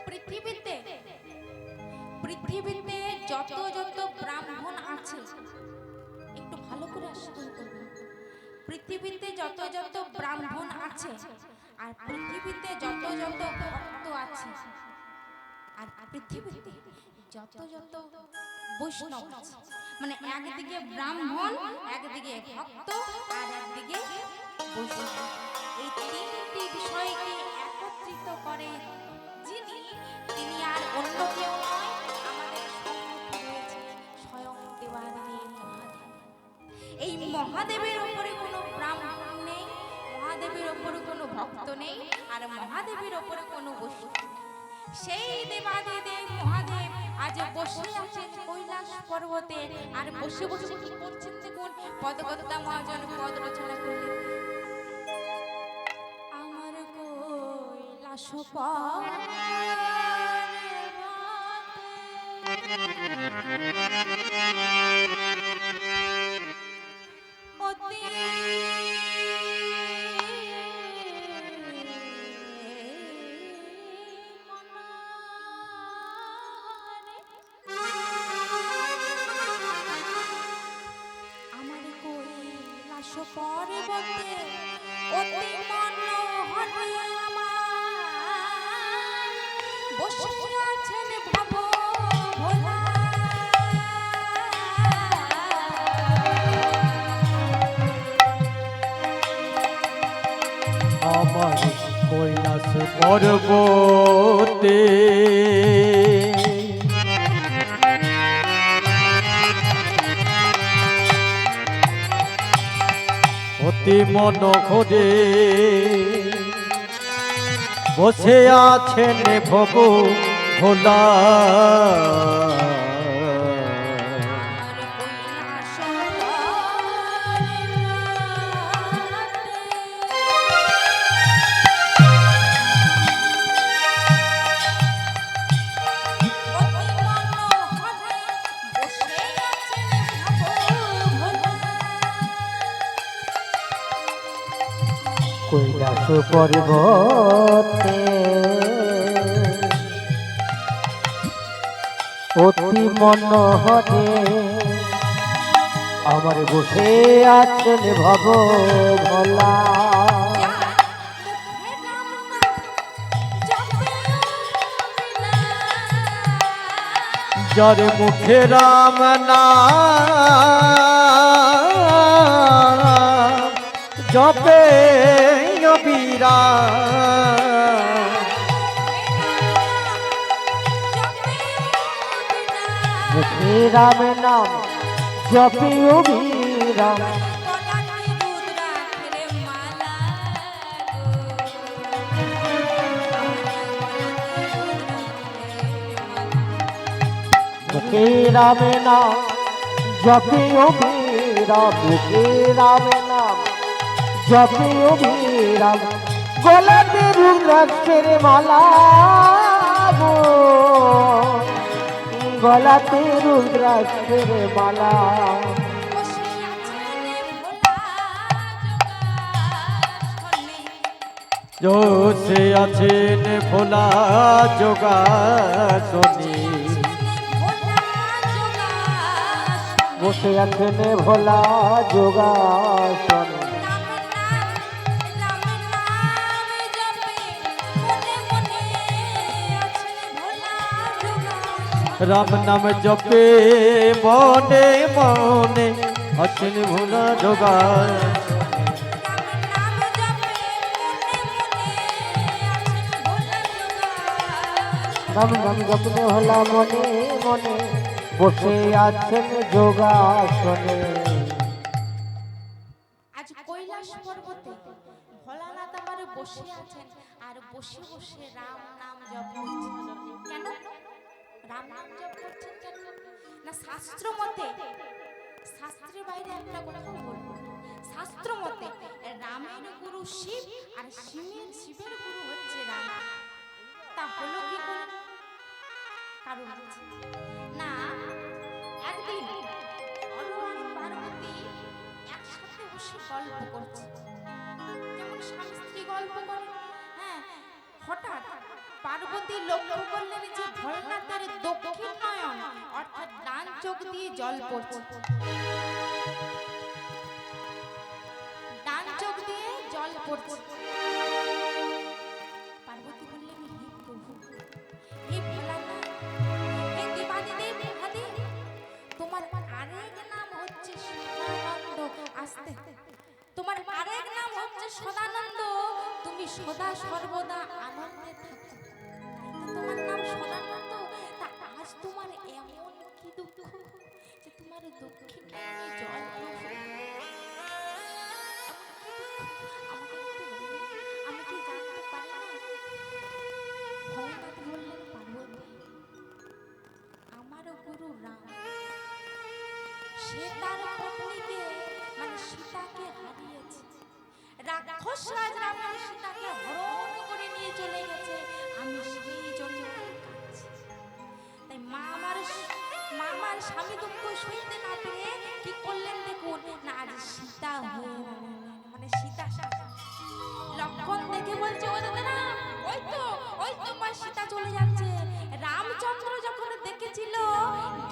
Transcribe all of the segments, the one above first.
পৃথিবীতে পৃথিবীতে যত যত ব্রাহ্মণ আছে, একটু ভালো করে শুনুন। পৃথিবীতে যত যত ব্রাহ্মণ আছে আর পৃথিবীতে যত যত ভক্ত আছে, আর পৃথিবীতে যত যত বৈষ্ণব আছে, মানে একদিকে ব্রাহ্মণ, একদিকে ভক্ত, আর একদিকে বৈষ্ণব, এই তিনটি বিষয়কে একত্রিত করে যিনি, তিনি আর অন্য কেউ নয়, আমাদের সম্মুখে রয়েছে স্বয়ং দেবাদিদেব মহাদেব। এই মহাদেবের উপরে কোনো ব্রাহ্মণ নেই, মহাদেবের উপরে কোনো ভক্ত নেই, আর মহাদেবের উপরে কোনো বৈষ্ণব নেই। সেই দেবাদিদেব মহাদেব আজ বসে আছেন কৈলাস পর্বতে, আর বসে বসে কি করছেন দেখুন। পদকর্তা মহাজন পদ রচনা করলেন, আমার কৈলাস পর্বতে অতি মনোহরে আমার বসে আছেন ভব ভোলা। আমার কৈলাস পর্বতে অতি মনোহরে বসে আছেন ভব ভোলা। কৈলাস পর্বতে অতি মনোহরে আমার বসে আছেন ভব ভোলা। যার মুখে রাম নাম জপে বীরা, মুখে রাম নাম জপে বীরা। মুখে রাম নাম জপে বীরা, মুখে রাম নাম জপে বীরা। গলাতে রুদ্রাক্ষের মালা গো, গলাতে রুদ্রাক্ষের মালা। বসে আছেন ভোলা যোগাসনে, বসে আছেন ভোলা যোগাসনে। রাম নাম জপে মনে মনে আছেন ভোলা যোগাসনে। রাম নাম জপে ভোলা মনে মনে বসে আছেন যোগাসনে। আজ কৈলাস পর্বতে ভোলানাথ আমার বসে আছেন, আর বসে বসে রাম নাম জপ করছেন। কেন রাম নাম জপ করছেন? কেন না, শাস্ত্র মতে, শাস্ত্রের বাইরে একটা কথা বলবো, শাস্ত্র মতে রামের গুরু শিব, আর শিবের গুরু হচ্ছে রাম। তা হলো কি করে? কারণ না, একদিন ভগবান পার্বতী একসাথে বসে গল্প করছে, যেমন স্বামী স্ত্রী গল্প করে। হ্যাঁ, হঠাৎ পার্বতী গিয়ে লক্ষ্য করলেন যে ভোলানাথের দক্ষিণ নয়ন অর্থাৎ ডান চোখ দিয়ে জল পড়ছে, ডান চোখ দিয়ে জল পড়ছে। পার্বতী বললেন, হে প্রভু, হে ভোলানাথ, হে দেবাদিদেব মহাদেব, তোমার আরেক নাম হচ্ছে সদানন্দ। আস্তে, তোমার আরেক নাম হচ্ছে সদানন্দ। তুমি সদা সর্বদা আনন্দে থাকো, তাই তো তোমার নাম সদানন্দ। তা আজ তোমার এমন কি দুঃখ যে তোমার দক্ষিণ নয়নে জল পড়ছে? আমাকে একটু বলো, আমি কি জানতে পারি না? ভোলানাথ বললেন, পার্বতী, আমার গুরু রাম, সে তার পত্নীকে মানে সীতাকে হারিয়েছে। রাক্ষস রাজ রাবণ সীতাকে হরণ করে নিয়ে চলে গেছে। আমি সেই জন্য কাঁদছি। তাই মা আমার স্বামী দুঃখ সইতে না পেরে কি করলেন দেখুন না, আজ সীতা হয়ে মানে সীতা লক্ষণ দেখে বলছে, ও দাদা, ওই তো মা সীতা চলে যাচ্ছে। রামচন্দ্র যখন দেখেছিল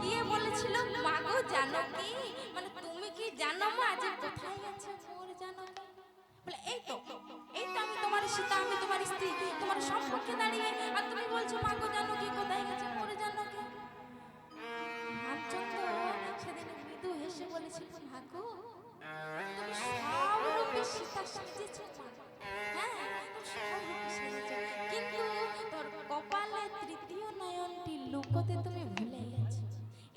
গিয়ে বলেছিল, মা গো জানো কি, মানে তুমি কি জানো মা যে কোথায় গেছে মোর জানকী? বলে, এই তো আমি তোমার সীতা, আমি তোমার স্ত্রী, তোমার সম্পর্কে দাঁড়িয়ে, আর তুমি বলছো মা গো জানো কি, কোথায় গেছে মোর জানকী? রামচন্দ্র সেদিন মৃদু হেসে বলেছিল, মা গো তুমি সব রূপে সীতা সেজেছো মা, হ্যাঁ তুমি সব রূপে সেজেছো, কিন্তু তোর কপালে তৃতীয় নয়নটি লুকোতে তুমি ভুলে গেছো।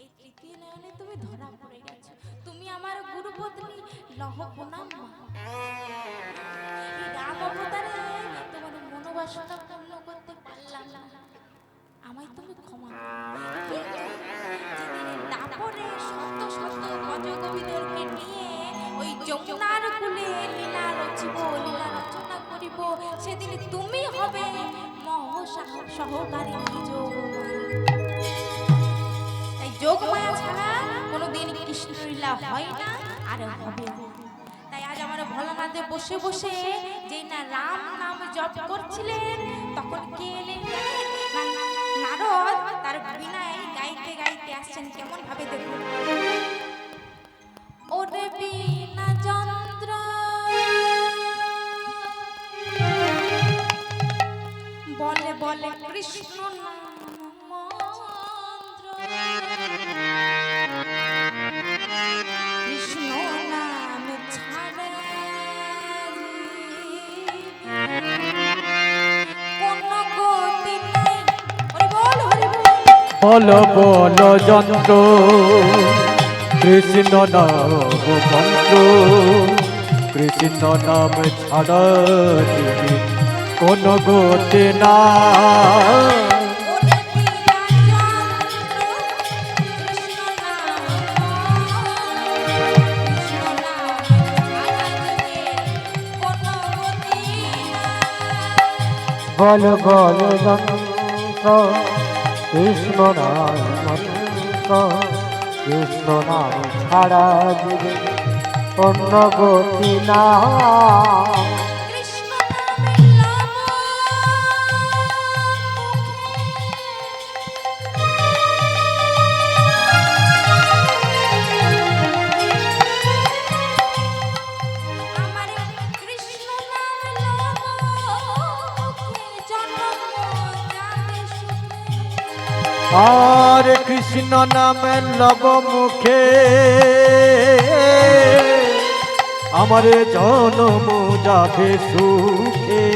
এই তৃতীয় নয়নে তুমি ধরা পড়ে গেছো। তুমি আমার গুরুপত্নী লহপনা মা। এই রাম অবতারে তোমার মনোবাসনা পূর্ণ করতে পারলাম না, আমায় তুমি ক্ষমা করো। যেদিন দাপরে শত শত গজকবিদেরকে নিয়ে ওই যমুনার কূলে লীলা রচিব, লীলা রচনা করিব, সেদিন তুমি হবে সহকারী যোগমায়া। তাই যোগমায়া ছাড়া কোনোদিন কৃষ্ণলীলা হয় না আর হবে না। তাই আজ আমার ভোলানাথে বসে বসে যেই না রাম নাম জপ করছিলেন, তখন কে এলেন জানেন? নারদ তার বীণায় গাইতে গাইতে আসছেন। কেমন ভাবে দেখুন, ওরে বীণা যন্ত্র বলে বলে কৃষ্ণ নাম মন্ত্র, কৃষ্ণ নাম ছাড়া কোন গতি নাই। বল বল যন্ত্র কৃষ্ণ নাম মন্ত্র, কৃষ্ণ নাম ছাড়া দিবি কোন গতি না। বল বল যন্ত্র কৃষ্ণ নাম মন্ত্র, কৃষ্ণ নাম ছাড়া দিবে অন্য গতি না। আর কৃষ্ণ নামে লব মুখে আমার জনম যাবে সুখে।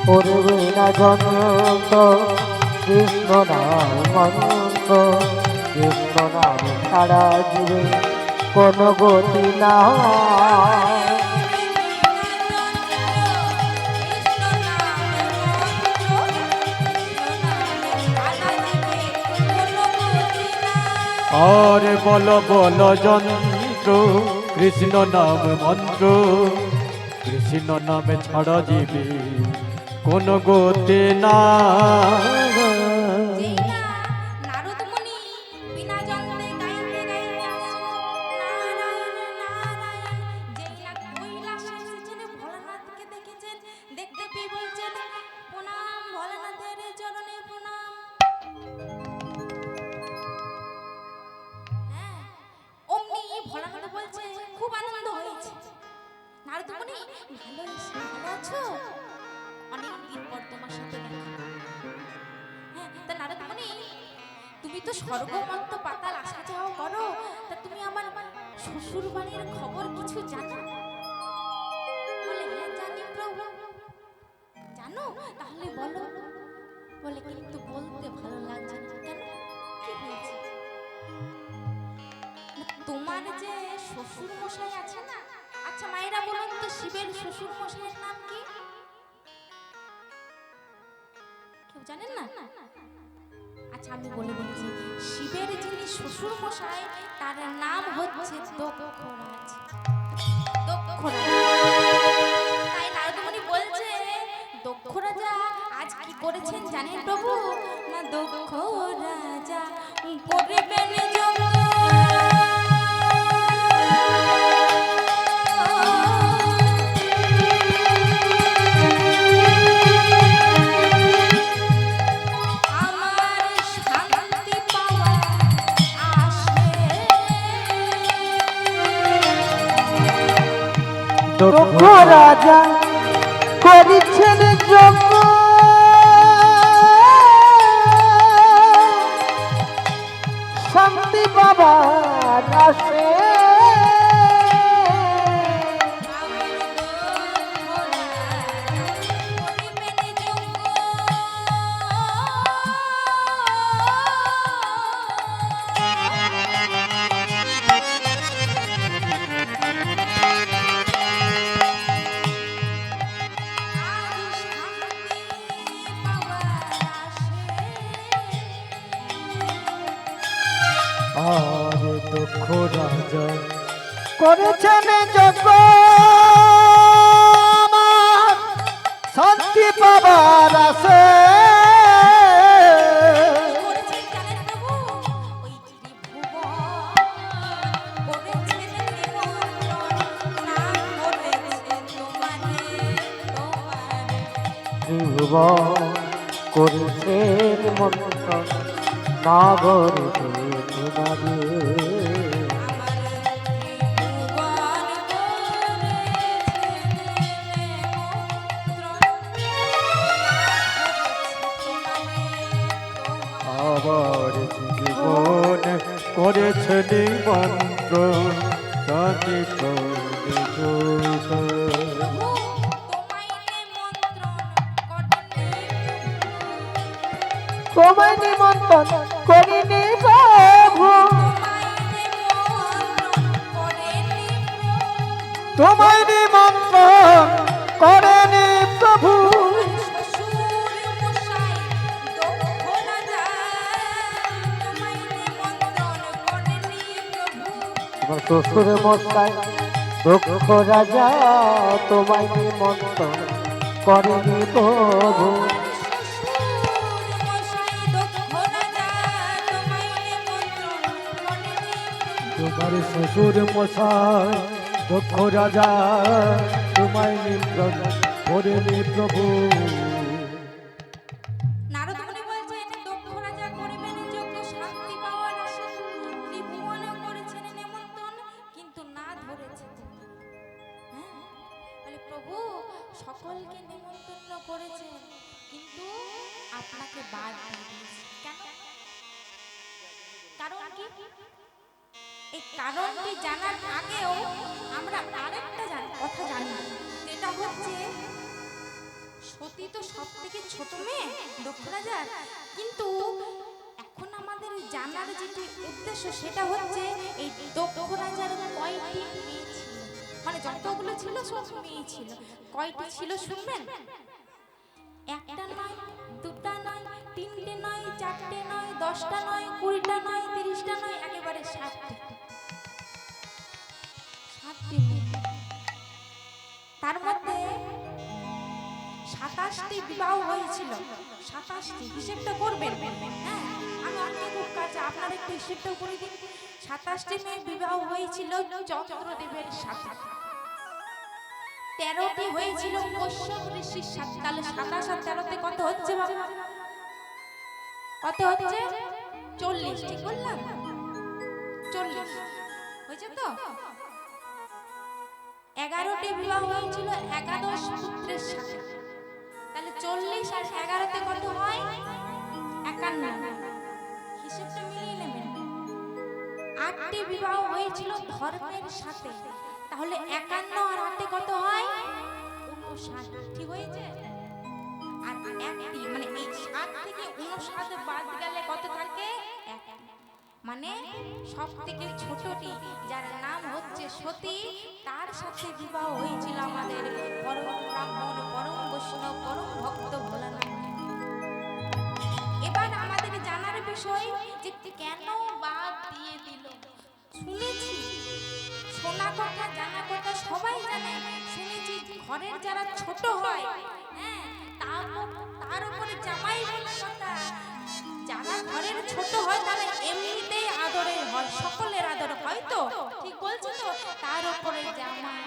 করবে না জনক কৃষ্ণ নাম মন্ত্র, কৃষ্ণ নাম ছাড়া জীবে কোন গতি না। আর বল বল যন্ত্র কৃষ্ণ নাম মন্ত্র, কৃষ্ণ নামে ছাড়া জীবে কোন গতি না। খুব আনন্দ হয়েছে। নারদ মুনি ভালো আছো? অনেক দিন পর তোমার সাথে দেখা। হ্যাঁ, তা নারদ মুনি, তুমি তো স্বর্গমত্ত পাতাল আসা যাওয়া করো, তা তুমি আমার শ্বশুর বাড়ির খবর কিছু জানো? বলে হ্যাঁ জানি প্রভু। জানো? তাহলে বলো। বলে কিন্তু বলতে ভালো লাগছে না। কেন? কি হয়েছে? তোমার যে শ্বশুর মশাই আছে না, আচ্ছা মায়েরা বলুন তো শিবের শ্বশুর মশাইয়ের নাম কি? কেউ জানেন না? আচ্ছা আমি বলে দিচ্ছি, শিবের যিনি শ্বশুর মশাই তার নাম হচ্ছে দক্ষরাজ। দক্ষরাজ। তাই নারদমণি বলছে, দক্ষরাজা আজ কি করেছেন জানেন প্রভু? না দক্ষরাজা করবেন যোগ। দক্ষ রাজা করিছেন যজ্ঞ, শান্তি বাবার আসে। আর দক্ষ রাজা করেছেন যজ্ঞ, আমার শান্তি পাবার আসে। করেছেন মন্ত্রণ নাগরিকে তোমারে। আবার জীবন করেছে নিমন্ত্র জাতি তোমায় নিমন্ত্রণ করিনি প্রভু, তোমায় নিমন্ত্রণ করেনি প্রভু। তোমার শ্বশুর মশাই দক্ষ রাজা তোমায় নিমন্ত্রণ করেনি প্রভু। তোমার শ্বশুর মশাই দক্ষ রাজা তোমায় নিমন্ত্রণ করেনি প্রভু। নারদ মুনি বলছেন দক্ষ রাজা করিবেন যজ্ঞ, শান্তি পাওয়ার আশে ত্রিভুবনে করেছেন নিমন্ত্রণ, কিন্তু না ধরেছে। হ্যাঁ, বলে প্রভু সকলকে নিমন্ত্রণ করেছেন, কিন্তু আপনাকে বাদ দিয়ে দিয়েছে। কেন? কারণ কি? এই কারণটি জানার আগেও আমরা আরেকটা কথা জানি, যেটা হচ্ছে সতী তো সব থেকে ছোট মেয়ে দক্ষ রাজার, কিন্তু এখন আমাদের জানার যেটি উদ্দেশ্য সেটা হচ্ছে এই দক্ষ রাজার কয়টি মেয়ে ছিল, মানে যতগুলো ছিল সব মেয়ে ছিল। কয়টি ছিল শুনবেন? একটা নয়, দুটা নয়, তিনটে নয়, চারটে নয়, 10টা নয়, 20টা নয়, 30টা নয়, একেবারে 60টি। 60টি মেয়ে। তার মধ্যে 27টি বিবাহ হয়েছিল। 27টি হিসেবটা করবেন। হ্যাঁ, আমি অনেক খুব কাছে, আপনারা একটু হিসেবটা করে দিন। 27টি মেয়ে বিবাহ হয়েছিল চন্দ্রদেবের সাথে। 13টি হয়েছিল কশ্যপ ঋষির সাথে। তাহলে 27 আর 13তে কত হচ্ছে বাবা? কত হচ্ছে? 40। ঠিক বললাম? 40 হয়েছে তো? 11টি বিবাহ হয়েছিল 11 পুত্রের সাথে। তাহলে 40 আর 11তে কত হয়? 51। হিসেবটা মিলিয়ে নেবেন। 8টি বিবাহ হয়েছিল ধর্মের সাথে, তাহলে 51 আর 8 কত হয়? 59। ঠিক হয়েছে? আর একটি মানে এই 7 থেকে 59 বাদ গেলে কত থাকে? 1। মানে সব থেকে ছোটটি যার নাম হচ্ছে সতী, তার সাথে বিবাহ হয়েছিল আমাদের পরম ব্রাহ্মণ, পরম বৈষ্ণব, পরম ভক্ত ভোলানাথ। এবার আমাদের জানার বিষয় যে কেন বাদ দিয়ে দিল। শুনেছি, শোনা কথা জানা কথা সবাই জানে, শুনেছি ঘরের যারা ছোট হয়, হ্যাঁ, তার উপরে জামাই বলে কথা। যারা ঘরের ছোট হয় তারা এমনিতেই আদরের হয়, সকলের আদর হয়, তো ঠিক বলছি তো? তার উপরে জামাই,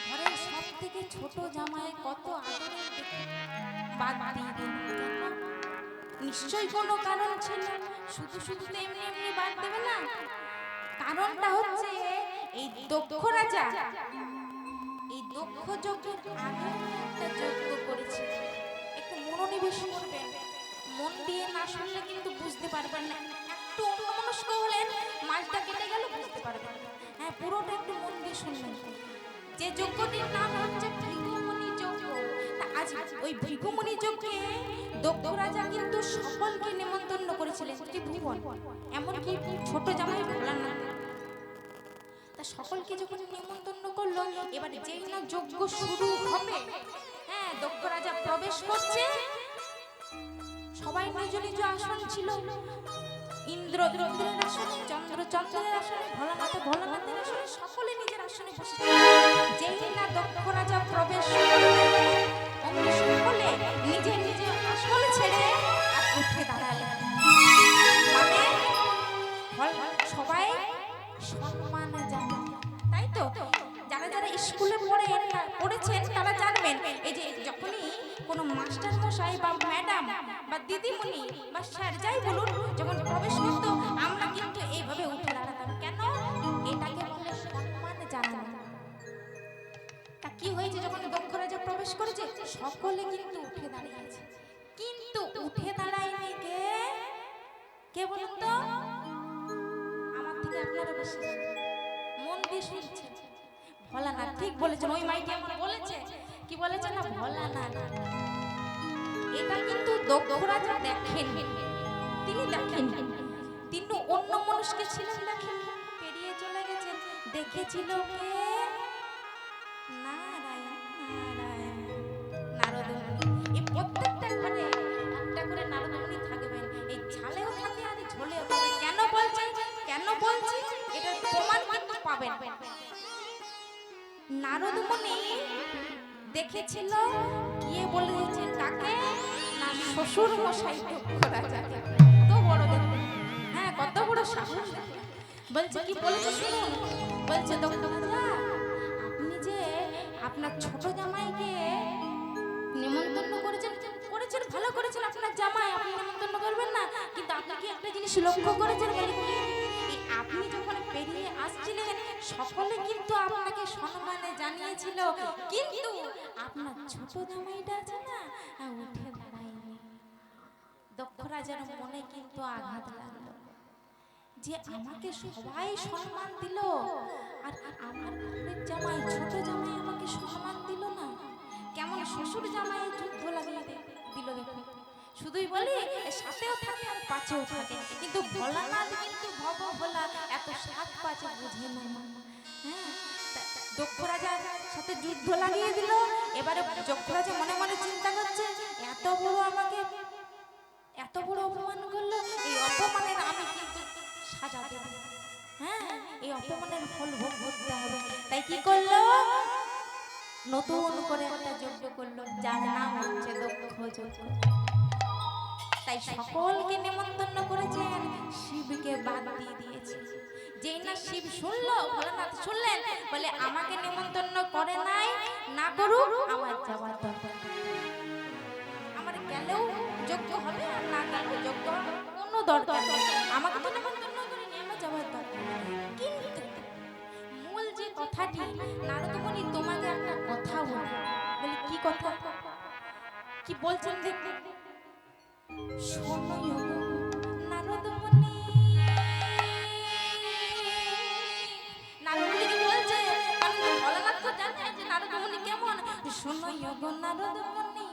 ঘরের সব থেকে ছোট জামাই কত আদরের দেখে বাদ দিয়ে দিল। কেন? নিশ্চয়ই কোনো কারণ ছিল, শুধু শুধু তো এমনি এমনি বাদ দেবে না। কারণটা হচ্ছে এই দক্ষ রাজা এই দক্ষ যজ্ঞের আগে একটা যজ্ঞ করেছিল। একটু মনোনিবেশ করবেন, মন দিয়ে না শুনলে কিন্তু বুঝতে পারবেন না। একটু অন্যমনস্ক হলেন, মাছটা কেটে গেল, বুঝতে পারবেন না। হ্যাঁ, পুরোটা একটু মন দিয়ে শুনবেন। যে যজ্ঞটির নাম হচ্ছে ভৃগুমুনি যজ্ঞ। তা আজ ওই ভৃগুমুনি যজ্ঞে দক্ষ রাজা কিন্তু সকলকে নিমন্ত্রণ করেছিলেন, ত্রিভুবন, এমনকি ছোট জামাই ভোলানাথ। তা সকলকে যখন নিমন্ত্রণ করলো, এবারে যেই না যজ্ঞ শুরু হবে, হ্যাঁ, দক্ষ রাজা প্রবেশ করছে, সবাই নিজ নিজ আসন ছিল। ইন্দ্র ইন্দ্রের আসনে, চন্দ্র চন্দ্রের আসনে, ভোলানাথ ভোলানাথের আসনে, সকলে নিজের আসনে বসেছিল। যেই না দক্ষ রাজা প্রবেশ করবে, অমনি সকলে নিজের নিজের আসন ছেড়ে আর উঠে দাঁড়ালেন। মানে সবাই সম্মান জানায়, তাই তো? যারা যারা স্কুলে পড়েছেন তারা জানবেন, এই যে যখনই কোনো মাস্টার মশাই বা ম্যাডাম বা দিদিমণি বা স্যার যাই বলুন, যখন প্রবেশ করতো, আমরা কিন্তু এইভাবে উঠে দাঁড়াতাম। কেন? এটাকে বলে সম্মান জানানো। তা কি হয়েছে, যখন দক্ষ রাজা প্রবেশ করেছে, সকলে কিন্তু উঠে দাঁড়িয়েছে, কিন্তু উঠে দাঁড়ায়নি কে? কে বলুন তো? আমার থেকে আপনারা বেশি মন দিয়ে শুনছেন। ভোলানাথ, ঠিক বলেছেন। ওই মাইটি আমার বলেছে, কি বলেছে না? ভোলানাথ। এটা কিন্তু দক্ষ রাজা দেখেন, তিনি দেখেন, তিনি অন্য মানুষকে ছিলেন দেখেন, পেরিয়ে চলে গেছেন। দেখেছিল কে? নারায়ণ নারায়ণ, নারদমুনি। এই প্রত্যেকটা ঘরে একটা করে নারদমুনি থাকবেন, এই ঝালেও থাকে আর ঝোলেও থাকে। কেন বলছি, কেন বলছি, এটার প্রমাণ কিন্তু পাবেন। নারদমুনি দেখেছিল, গিয়ে বলেছে কাকে? না, শ্বশুর মশাই দক্ষ রাজাকে। কত বড় দেখতে, হ্যাঁ, কত বড় সাহস। বলছে, কি বলেছে শুনুন। বলছে, দক্ষ রাজা, আপনি যে আপনার ছোট জামাইকে নিমন্ত্রণ করেছেন, ভালো করেছেন, আপনার জামাই, আপনি নিমন্ত্রণ করবেন না, কিন্তু আপনি কি একটা জিনিস লক্ষ্য করেছেন? বলে কি? আপনি যখন পেরিয়ে আসছিলেন, সকলে কিন্তু আপনাকে সম্মানে জানিয়েছিল, কিন্তু আপনার ছোট জামাইটা আছে না, উঠে দাঁড়ায়নি। দক্ষ রাজার মনে কিন্তু আঘাত লাগলো, যে আমাকে সবাই সম্মান দিল, আর আমার ঘরের জামাই, ছোট জামাই আমাকে সম্মান দিল না। কেমন শ্বশুর জামাই যুদ্ধ লাগিয়ে দিল দেখো। শুধুই বলি, সাথেও থাকে আর পাঁচেও থাকে, কিন্তু ভোলানাথ কিন্তু ভব ভোলা, এত সাত পাঁচে বুঝে না। হ্যাঁ, দক্ষ রাজার সাথে যুদ্ধ লাগিয়ে দিল। এবারে দক্ষ রাজা মনে মনে চিন্তা করছে, এত বড় আমাকে এত বড় অপমান করলো, এই অপমানের আমি কিন্তু সাজা দেব। হ্যাঁ, এই অপমানের ফল ভোগ করতে হবে। তাই কি করলো? নতুন করে একটা যজ্ঞ করলো, যার নাম হচ্ছে দক্ষ যজ্ঞ। তাই সকলকে নিমন্ত্রণ করেছেন, শিবকে বাদ দিয়ে দিয়েছে। যেই না শিব শুনলো, ভোলানাথ শুনলেন, বলে আমাকে নিমন্ত্রণ করে নাই, না করুক, আমার যাওয়ার দরকার। আমার গেলেও যজ্ঞ হবে, আর না গেলেও যজ্ঞ হবে, কোনো দরকার নেই। আমাকে তো নিমন্ত্রণ করেনি, আমার যাওয়ার দরকার। কিন্তু মূল যে কথাটি নারদ কথা কি বলছেন দেখুন। শোনো ওগো নারদ মুনি, নারদ মুনি কি বলছে? কারণ ভোলানাথ তো জানে যে নারদ মুনি কেমন। শোনো ওগো নারদ মুনি,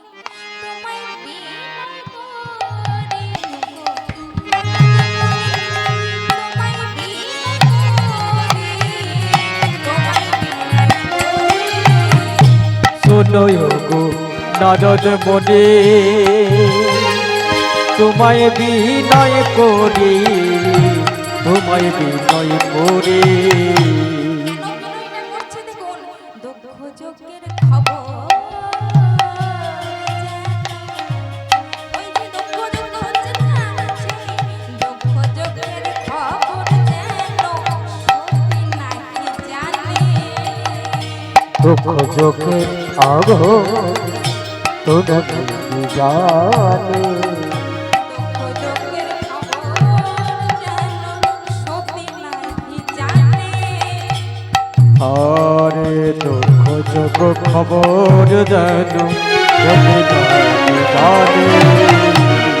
তোমায় বিনয় করি ওগো তোমায় বিনয় করি, তোমায় বিনয় করি। শোনো গো নারদ মুনি, তোমায় বিনয় করি, তোমায় বিনয় করি। কেন বিনয়টা করছে দেখুন। দক্ষ যজ্ঞের খবর ওই যে দক্ষ যজ্ঞ হচ্ছে না, সেই দক্ষ যজ্ঞের খবর যেন সত্যি নাকি জানে। দুঃখ যোগে আগো তোরা কি জানে। দক্ষ যজ্ঞের খবর যেন সত্যি নাকি জানে। আরে দুঃখ যোগ খবর যেন জানে।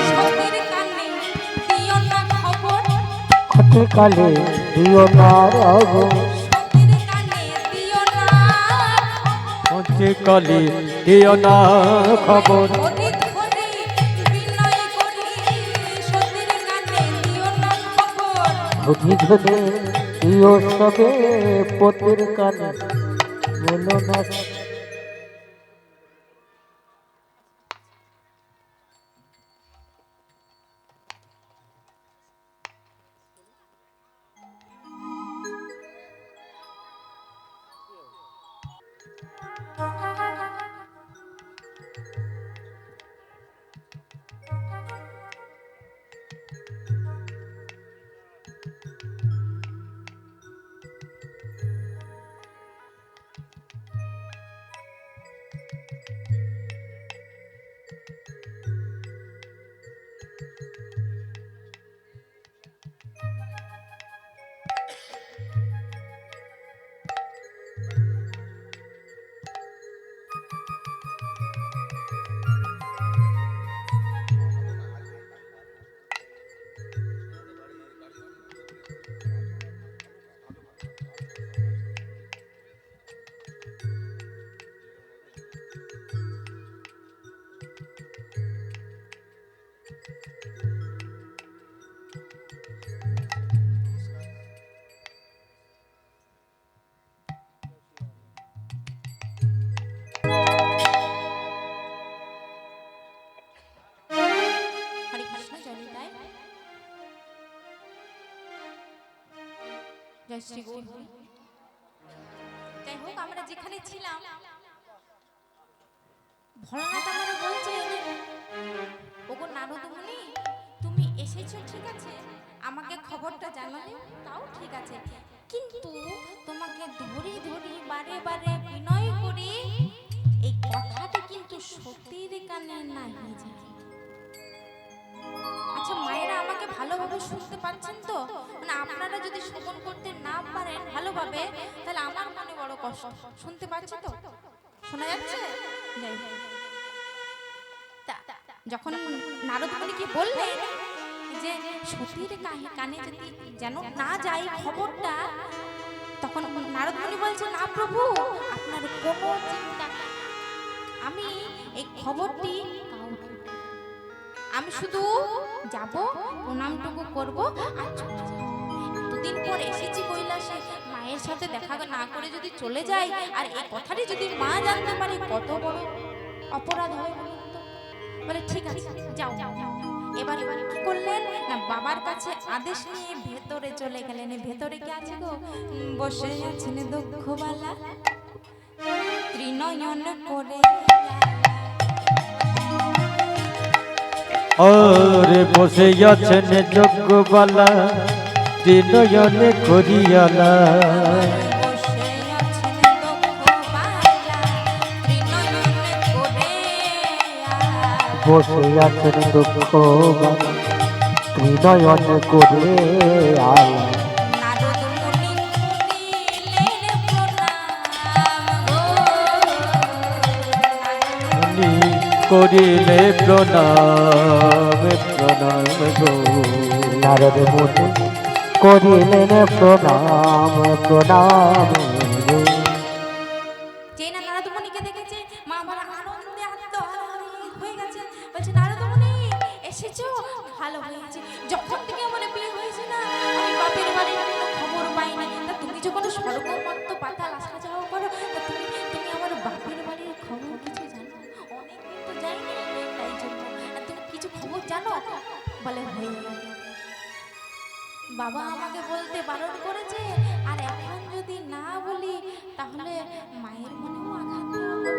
সত্যের কানে দিও না খবর, ক্ষতি কালে দিও না আগো। সত্যের কানে দিও না পৌঁছে কালে দিও না খবর। অতীত হতে বিনয় করি, সত্যের কানে দিও না খবর। বুঝি ধরে দিও সবে পতির কানে বলো না। হরে কৃষ্ণ জনিতায় জয় শ্রী গৌর হরি। যাই হোক আমরা যেখানে ছিলাম, ভোলানাথ আমাদের বলছে ওগো নারদ মুনি, তুমি এসেছো ঠিক আছে, আমাকে খবরটা জানালে তাও ঠিক আছে, কিন্তু তোমাকে ধরি ধরি বারে বারে বিনয় করি এই কথাটা কিন্তু সত্যির কানে নাই যায়। আচ্ছা মায়েরা আমাকে ভালোভাবে শুনতে পাচ্ছেন তো? মানে আপনারা যদি শ্রবণ করতে না পারেন ভালোভাবে, তাহলে আমার মনে বড় কষ্ট। শুনতে পাচ্ছি তো? শোনা যাচ্ছে? যাই হোক। যখন নারদ মুনি কি বললেন যে সতীর কানে যদি যেন না যায় খবরটা, তখন নারদ মুনি বলছে না প্রভু, আপনার কোনো চিন্তা নেই, আমি এই খবরটি আমি শুধু যাব, প্রণামটুকু করব আর চলে যাব। এতদিন পর এসেছি কৈলাসে, মায়ের সাথে দেখা না করে যদি চলে যাই আর এই কথাটি যদি মা জানতে পারে কত বড় অপরাধ হয় বলুন তো। বলে ঠিক আছে যাও। এবার কি করলেন না, বাবার কাছে আদেশ নিয়ে ভেতরে চলে গেলেন। ভেতরে কি আছে গো? বসে আছেন দুঃখবালা ত্রিনয়ন করে। আরে বসে আছেন যজ্ঞবালা ত্রিনয়নে করিয়ালা। বসে আছেন দুঃখ ত্রিনয়ন করে আলা। করিলে প্রণাম প্রণাম গো নারদ মুনি করিলেন প্রণাম প্রণাম যে না নারদমণিকে দেখেছে মা আমার আনন্দে আত্মহারা হয়ে গেছে, বলছে নারদমণি এসেছো, ভালো হয়েছে। যখন থেকে আমার বিয়ে হয়েছে না আমি বাপের বাড়ির কোনো খবর পাইনি, তা তুমি যখন স্বর্গমত্ত পাতাল আসা যাওয়া করো, তা তুমি তুমি আমার বাপের বাড়ির খবর কিছু জানো? অনেকদিন তো যাইনি, তাই জন্য। আর তুমি কিছু খবর জানো? বলে হয়ে বাবা আমাকে বলতে বারণ করেছে, আর এখন যদি না বলি তাহলে মায়ের মনেও আঘাত হবে।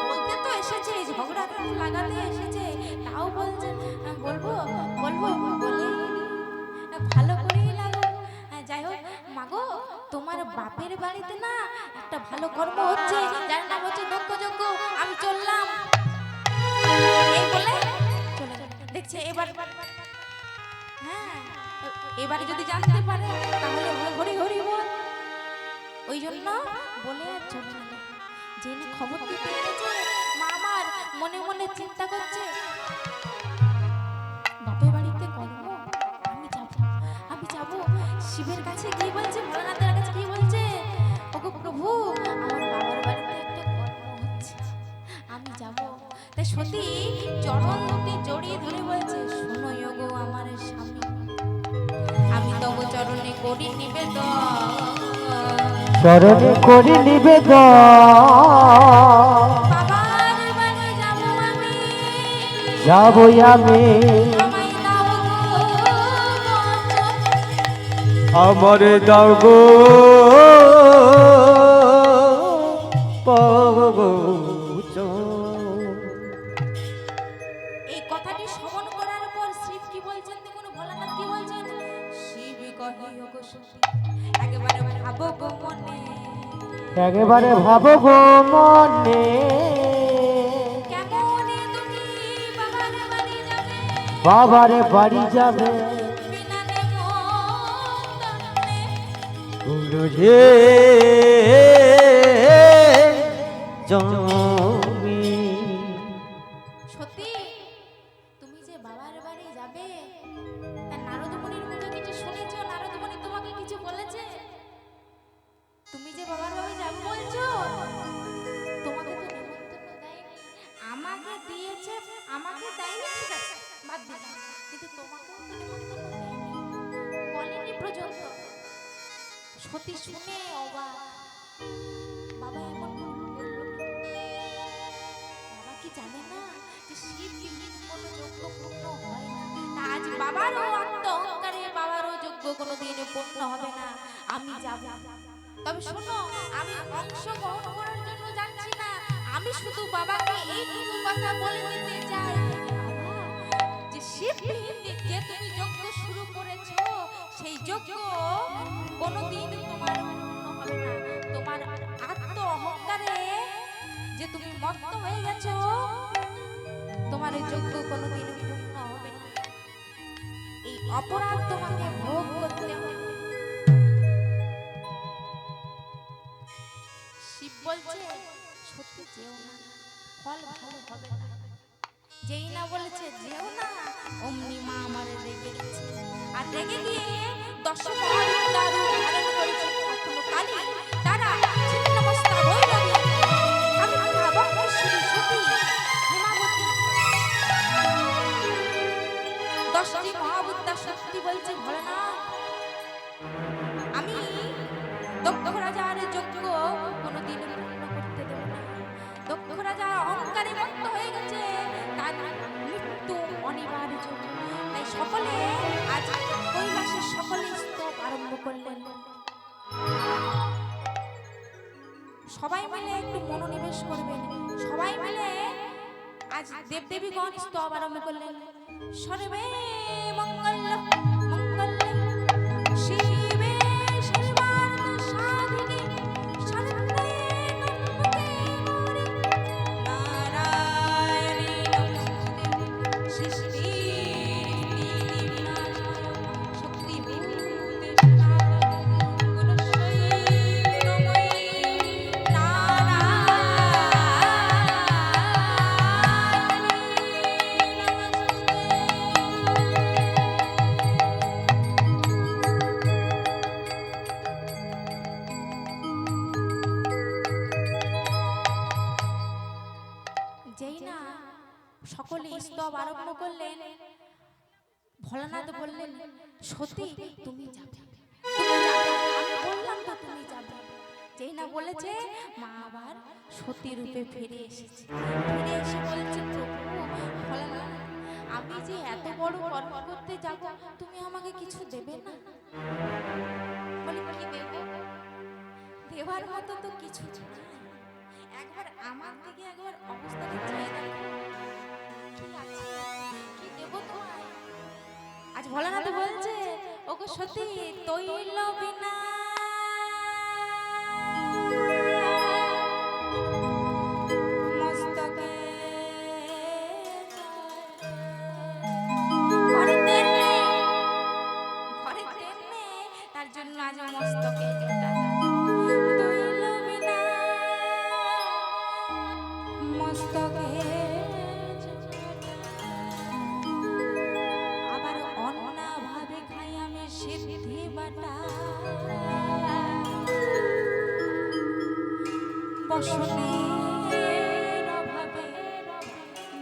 বলতে তো এসেছে, ঝগড়া লাগাতে এসেছে, তাও বলছে বলবো বলবো বলে ভালো করেই লাগো। যাই হোক মাগো, তোমার বাপের বাড়িতে না একটা ভালো কর্ম হচ্ছে, যার নাম হচ্ছে দক্ষযজ্ঞ, আমি চললাম। এই বলে চলে গেল। দেখছে এবার হ্যাঁ এবারে যদি জানতে পারে তাহলে হরি হরি বল। ওই জন্য বলে আর চলে গেল। জেনে খবরটি পেয়েছে মা আমার মনে মনে চিন্তা করছে, বাপের বাড়িতে কর্ম, আমি যাব শিবের কাছে কি বলছে, ভোলানাথের কাছে কি বলছে, ওগো প্রভু আমার বাবার বাড়িতে একটা কর্ম হচ্ছে, আমি যাব। তাই সতী চরণ দুটি জড়িয়ে ধরে বলছে, শোনো গো আমার স্বামী, আমি তব চরণে করি নিবেদন, চরণে করি নিবেদন, বাবার বাড়ি যাব আমি, যাবো আমি, আমায় দাও গো বচন। আমারে দাও গো এই কথাটি শ্রবণ করার পর শিব কি বলছেন দেখুন, ভোলানাথ কি বলছেন, শিব কহি ওগো সতী একেবারে ভাবো গো মনে, একেবারে ভাবো গো মনে, কেমনে তুমি বাবার বাড়ি যাবে, বাবারে বাড়ি যাবে, বিনা নেমন্তন্নে। গুরু রে জমি সত্যি তুমি যে বাবার বাড়ি যাবে, তা নারদমণির মুখে কিছু শুনেছো? নারদমণি তোমাকে কিছু বলেছে? তুমি যে বাবার বাড়ি যাবে বলছো, তোমাকে তো নেমন্তন্ন দেয়নি, আমাকে দিয়েছে, আমাকে দেয়নি ঠিক আছে বাদ দিলাম, কিন্তু তোমাকেও তো নেমন্তন্ন দেয়নি, বলেনি পর্যন্ত। সত্যি শুনে অবাক, বাবা এমন বললো কি? বাবা কি জানে না যে শিববিহীন কোনো যজ্ঞ পূর্ণ হয় না? তা আজ বাবারও আত্ম অহংকারে বাবারও যজ্ঞ কোনোদিন পূর্ণ হবে না, আমি যাব। তবে শোনো, আমি অংশগ্রহণ করার জন্য যাচ্ছি না, আমি শুধু বাবাকে এইটুকু কথা বলে দিতে চাই, বাবা যে শিববিহীন যে তুমি যজ্ঞ শুরু করেছো, সেই যজ্ঞ কোনোদিন তোমার পূর্ণ হবে না। তোমার আত্ম অহংকারে যে তুমি মত্ত হয়ে গেছো, তোমার এই যজ্ঞ কোনোদিন পূর্ণ হবে না, এই অপরাধ তোমাকে ভোগ করতে হবে। শিব বলছে সত্যি যেও না, ফল ভালো হবে না। যেই না বলেছে যেও না, অমনি মা আমার রেগে গেছে, আর রেগে গিয়ে 10 মহাবিদ্যার রূপ ধারণ করেছে। এখনো কালী তারা ছিন্নমস্তা ভৈরবী সাবিত্রী বঙ্গেশ্বরী সতী হেমাবতী 10টি মহাবিদ্যা শক্তি বলছে, ভোলানাথ আমি দক্ষ রাজার যজ্ঞ কোনোদিন পূর্ণ করতে দেব না। দক্ষ রাজা অহংকারে মত্ত হয়ে গেছে, তার মৃত্যু অনিবার্য। তাই সকলে আজ কৈলাসের সকলে স্তব আরম্ভ করলেন। সবাই মিলে একটু মনোনিবেশ করবেন, সবাই মিলে আজ দেবদেবীগণ স্তব আরম্ভ করলেন। সর্বে মঙ্গল মঙ্গল শিবে সর্বার্থ সাধিকে শরণ্যে ত্র্যম্বকে গৌরি নারায়ণী নমস্তুতে সৃষ্টি বিনাশায় শক্তিভূতে সনাতনে গুণশ্রী গুণময়ী নারায়ণী সকলে স্তব আরম্ভ করলেন। ভোলানাথ বললেন, সতী তুমি যাবে, তুমি যাবে, আমি বললাম তো তুমি যাবে। যেই না বলেছে, মা আবার সতী রূপে ফিরে এসেছে। ফিরে এসে বলছে, প্রভু ভোলানাথ, আমি যে এত বড় কর্ম করতে যাব, তুমি আমাকে কিছু দেবে না? বলে, কি দেব? দেওয়ার মতো তো কিছু নাই। একবার আমার দিকে একবার অবস্থাটা চেয়ে দেখো, কি আছে, কি দেব তোমায়? আজ ভোলানাথ বলছে, ওগো সতী, তৈল বিনা মস্তকে ঘরে তেল নেই, ঘরে তেল নেই, তার জন্য আজ মস্তকে জটা। তৈল বিনা মস্তকে জটা। আবার অন্না ভাবে খাই আমি সিদ্ধি বাটা। বসনের অভাবে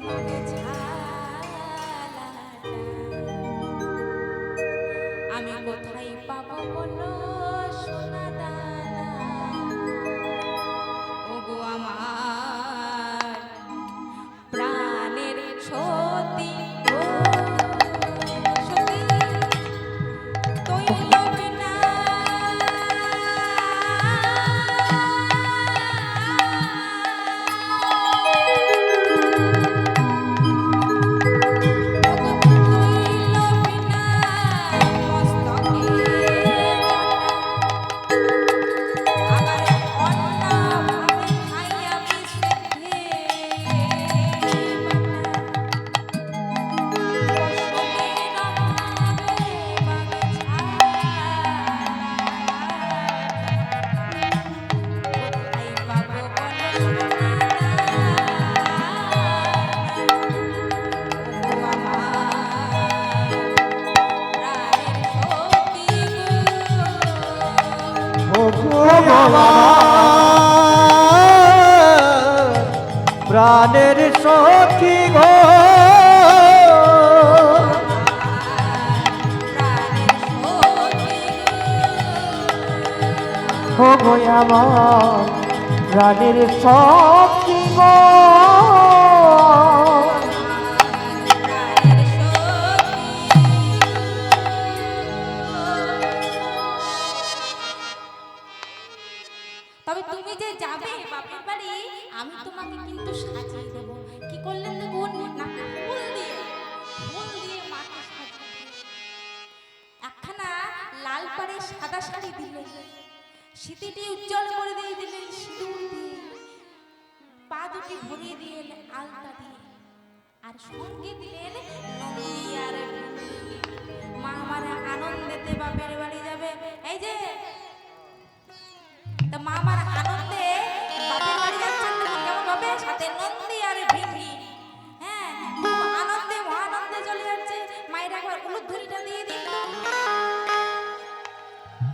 বাগে ঝালাটা। আমি কোথায় পাবো বলো সোনা দানা? ওগো আমার প্রাণের সতী গো, সতী তৈল বিনা প্রাণের সখী গো, ও গো আমার প্রাণের সখী গো। তবে তুমি যে যাবে বাপের বাড়ি, আমি তোমাকে কিন্তু সাজিয়ে দেব। কি করলেন দেখুন না, ফুল দিয়ে মাকে সাজিয়ে দিলেন। একখানা লাল পাড়ে সাদা শাড়ি দিলেন, সিঁথিটি উজ্জ্বল করে দিয়ে দিলেন সিঁদুর দিয়ে, পা দুটি ভরিয়ে দিলেন আলতা দিয়ে, আর সঙ্গে দিলেন নন্দী আর ঢুলি। মা আমার আনন্দেতে বাপের বাড়ি যাবে। এই যে তা মা আমার আনন্দে বাপের বাড়ি যাচ্ছেন, কেমন হবে? সাথে নন্দী আর ভিঙ্গি। হ্যাঁ, খুব আনন্দে মহানন্দে চলে যাচ্ছে। মায়ের একবার উলুধ্বনিটা দিয়ে দিল।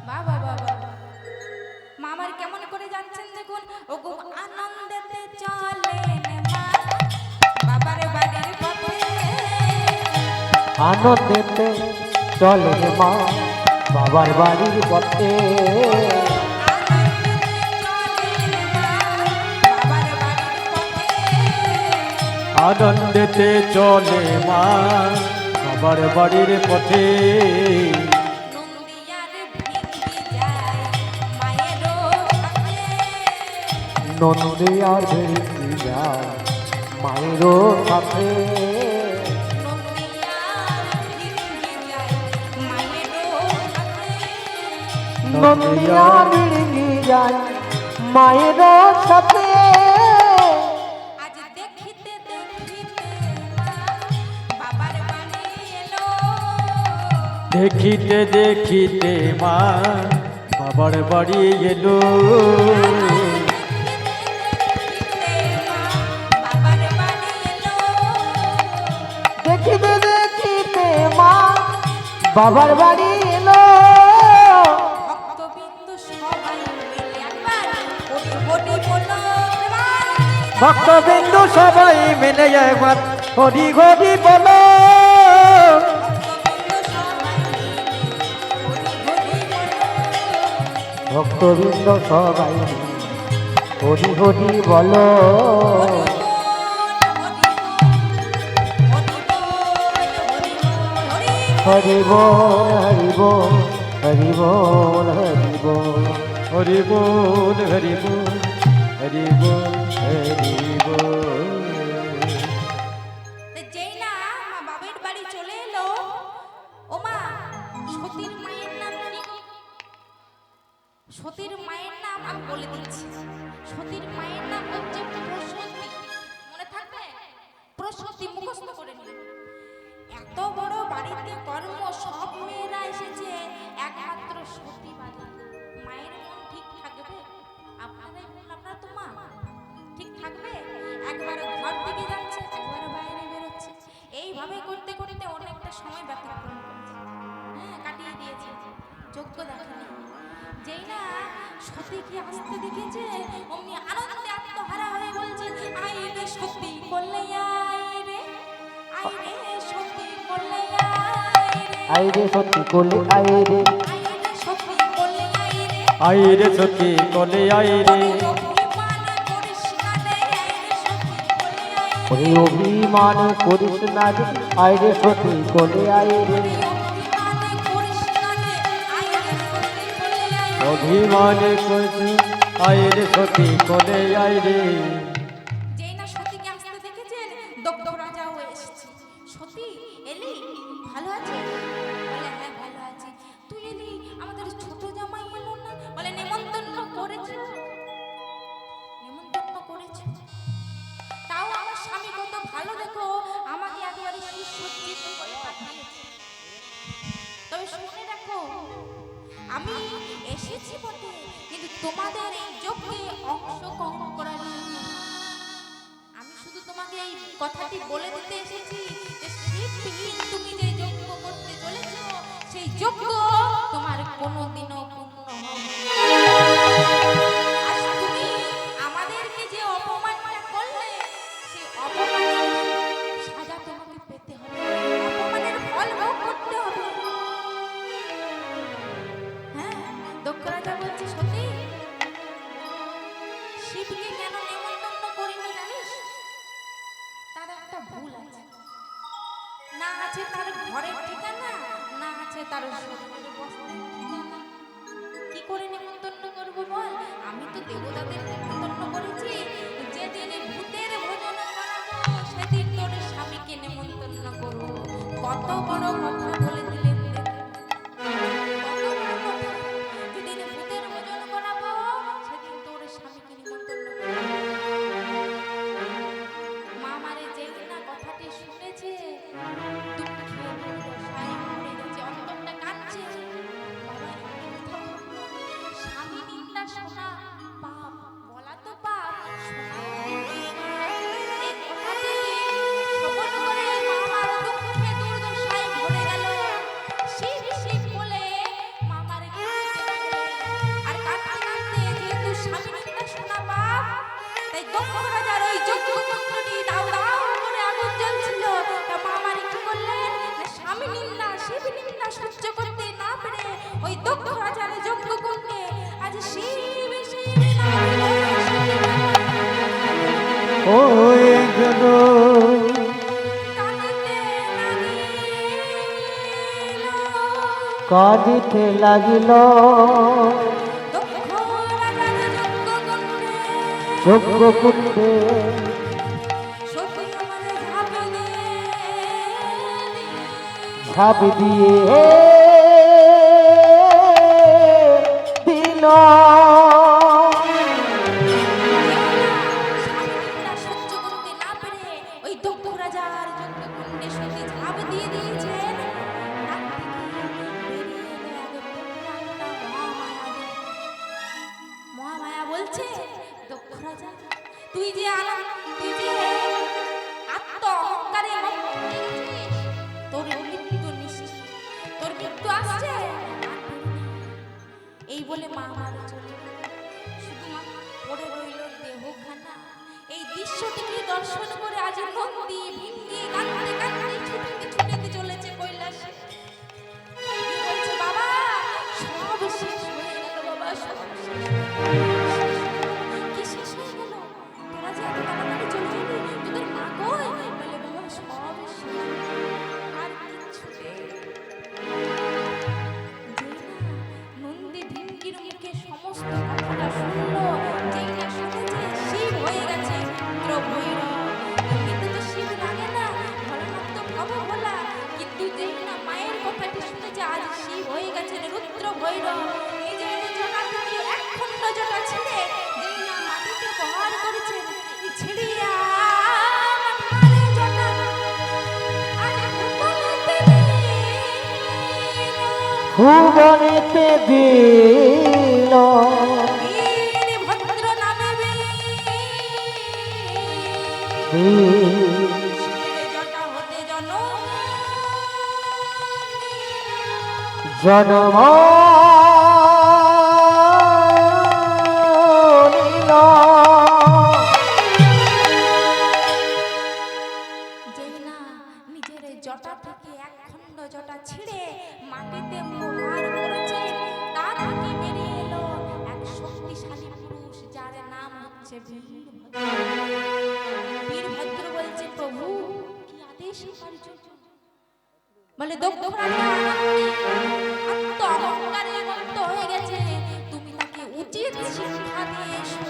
বাবা বাবা, মা আমার কেমন করে যাচ্ছেন দেখুন। ও গো আনন্দেতে চলেন মা বাবার বাড়ির পথে। আনন্দেতে চলে মা বাবার বাড়ির পথে। আনন্দেতে চলে মা বাবার বাড়ির পথে। নন্দী আর ভেঙ্গি যায় মায়েরও সাথে। নন্দী আর ভেঙ্গি যায় মায়েরও সাথে। আজ দেখিতে দেখিতে মা বাবার বাড়ি এলো। দেখিতে দেখিতে মা বাবার বাড়ি এলো। দেখিতে দেখিতে মা বাবার বাড়ি এলো। ভক্তবৃন্দ সবাই মিলে একবার কোটি কোটি বলো। ভক্তবিন্দু সবাই মিলে একবার হরি হরি বলো ভক্তবৃন্দ সবাই মিলে হরি ভক্তবৃন্দ সবাই হরি বলো। হরি হরি বলো হরি বল হরি বল হরি বল হরি বল হরি বল হরি বল হরি বল হরি বল। যেই না মা বাবার বাড়ি চলে এলো, ও মা সতীর মায়ের নাম কি? সতীর মায়ের নাম আমি বলে দিচ্ছি। সতীর মায়ের নাম হচ্ছে প্রসূতি। মনে থাকবে? প্রসূতি মুখস্থ করে নিন। এত বড় বাড়িতে কর্ম, সব মেয়েরা এসেছে, একমাত্র সতী বাড়ি। মায়ের মন ঠিক থাকবে? আপনারাই বলুন, আপনারা তো মা, ঠিক থাকবে? একবার ঘর থেকে যাচ্ছে, একবার বাইরে বেরোচ্ছে, এইভাবে করতে করতে অনেকটা সময় ব্যতিক্রম করছে। হ্যাঁ, কাটিয়ে দিয়েছে, যোগ্য দেখেনি। যেই না সতীকে আসতে দেখেছে, অমনি আনন্দে আত্মহারা হয়ে বলছে, আই রে সতী করলে আই রে, আই রে সতী করলে আই রে, আই রে সত্যি কোলে আই রে আই রে সতী করলে আই রে, আই রে সখী কলে আই রে ওরে অভিমান করিস না রে আই রে সত্যি কোলে আই রে অভিমানে করছে আই রে সখী কলে আই রে। যেই না সতীকে আসতে দেখেছেন, দগ্ধ রাজাও এসেছে। সতী এলি, ভালো আছিস? বলে হ্যাঁ ভালো আছি। তুই এলি, আমাদের ছোট জামাই এলো না? বলে নেমন্তন্ন করেছে, নেমন্তন্ন করেছে। তাও আমার স্বামী কত ভালো, দেখো আমাকে একেবারে সুসজ্জিত করে পাঠিয়েছে। তবে শুনে রাখো, আমি এসেছি বটে, কিন্তু তোমাদের এই যজ্ঞে অংশগ্রহণ করার জন্য। আমি শুধু তোমাকে এই কথাটি বলে দিতে এসেছি যে শিববিহীন তুমি যে যজ্ঞ করতে চলেছ, সেই যজ্ঞ তোমার কোনোদিনও পূর্ণ হবে না। আজ তুমি আমাদেরকে যে অপমানটা করলে, সেই অপমানের সাজা তোমাকে পেতে হবে, অপমানের ফল ভোগ করতে হবে। হ্যাঁ, দক্ষ রাজা বলছে, সতী শিবকে কেন নেমন্তন্ন করিনি জানিস? তার একটা ভুল আছে। না আছে তার ঘরের ঠিকানা, না আছে তার শরীরের বস্ত্রের ঠিকানা। কি করে নেমন্তন্ন করবো বল? আমি তো দেবতাদের নেমন্তন্ন করেছি, যেদিন ভূতের ভোজন করাবো সেদিন তোর স্বামীকে নেমন্তন্ন করবো। কত বড় কথা বলে দিলেন দেখুন। কত বড় কথা। যেদিন ভূতের ভোজন করাবো সেদিন তোর স্বামীকে নিমন্ত্রণ করবো। মা মারে যেই না কথাটি শুনেছে, দুঃখে দুর্দশায় ভরে গেছে, অন্তরটা কাঁদছে। বাবা এই কথা বললো, স্বামী নিন্দা শোনা পাপ, বলা তো পাপ, শোনা এই কথাটি শ্রবণ করে মা মার দুঃখে দুর্দশায় ভরে গেল। শিব শিব বলে মা মারে কাঁদতে লাগলেন। আর কাঁদতে কাঁদতে যেহেতু স্বামী নিন্দা শোনা পাপ, তাই দক্ষ রাজার ওই যজ্ঞ কুণ্ডটি দাউ দাউ করে আগুন জ্বলছিল। তা মা মারি কি করলেন? না স্বামী নিন্দা শিব নিন্দা সহ্য করতে না পেরে ওই দক্ষ রাজার যজ্ঞ কুণ্ডে আজ শিব শিব নামে ওই গেল কাঁদিতে লাগিল। কাঁদিতে লাগিল দক্ষ রাজার যজ্ঞ কুণ্ডে যজ্ঞ কুণ্ডে সতী আমারে ঝাঁপ ঝাঁপ দিয়ে দিয়ে দিল স্বামীরা সহ্য করতে না পেরে ওই দক্ষ রাজার যজ্ঞকুণ্ডে সতী ঝাঁপ দিয়ে দিয়েছেন। তার থেকে বেরিয়ে এলো এক প্রকাণ্ড মহামায়া। মহামায়া বলছে, দক্ষ রাজা তুই যে আত্ম অহংকারে মত্ত হয়ে গেছিস, তোর মৃত্যু নিশ্চিত, তোর মৃত্যু আসছে। আর দেরি নেই। এই বলে মা মারা চলে গেল। শুধুমাত্র পড়ে রইল দেহখানা। এই দৃশ্যটিকে দর্শন করে আজ নন্দী ভিঙ্গি ভুবনেতে দিল বীরভদ্র নামে বীর জটা হতে জনম নীল যেই না নিজের জটা থেকে এক খণ্ড জটা ছিঁড়ে মাটিতে প্রহার করেছে, তা থেকে বেরিয়ে এলো এক শক্তিশালী পুরুষ, যার নাম হচ্ছে বীরভদ্র। বীরভদ্র বলছে, প্রভু কি আদেশ আমার জন্য? বলে, দক্ষ রাজা আত্ম অহংকারে মত্ত হয়ে গেছে, তুমি তাকে উচিত শিক্ষা দিয়ে এসো।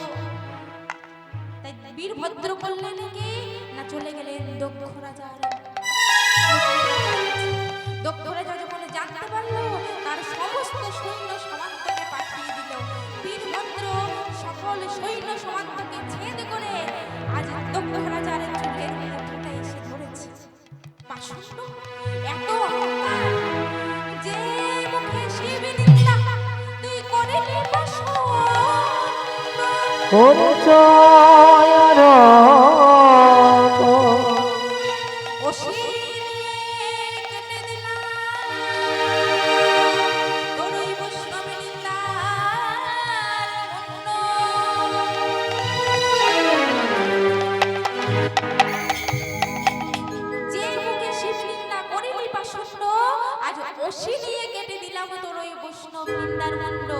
তাই বীরভদ্র করলেন কি না, চলে গেলেন দক্ষ রাজার। দক্ষ রাজা যখন জানতে পারলো, তার সমস্ত সৈন্য সামন্তকে পাঠিয়ে দিল। বীরভদ্র সকল সৈন্য সামন্তকে ছেদ করে আজ দক্ষ রাজার চোখের মুঠোটা এসে ধরেছে। পাষণ্ড এত অহংকার যে মুখে শিব নিন্দা তুই করিলি পাষণ্ড। পরিচয় ও শির কেটে দিলাম তোর ওই বৈষ্ণব নিন্দার মুন্ড। যে মুখে শিব নিন্দা করিলি পাষণ্ড, আজ অসি নিয়ে কেটে দিলাম তোর ওই বৈষ্ণব নিন্দার মুন্ড।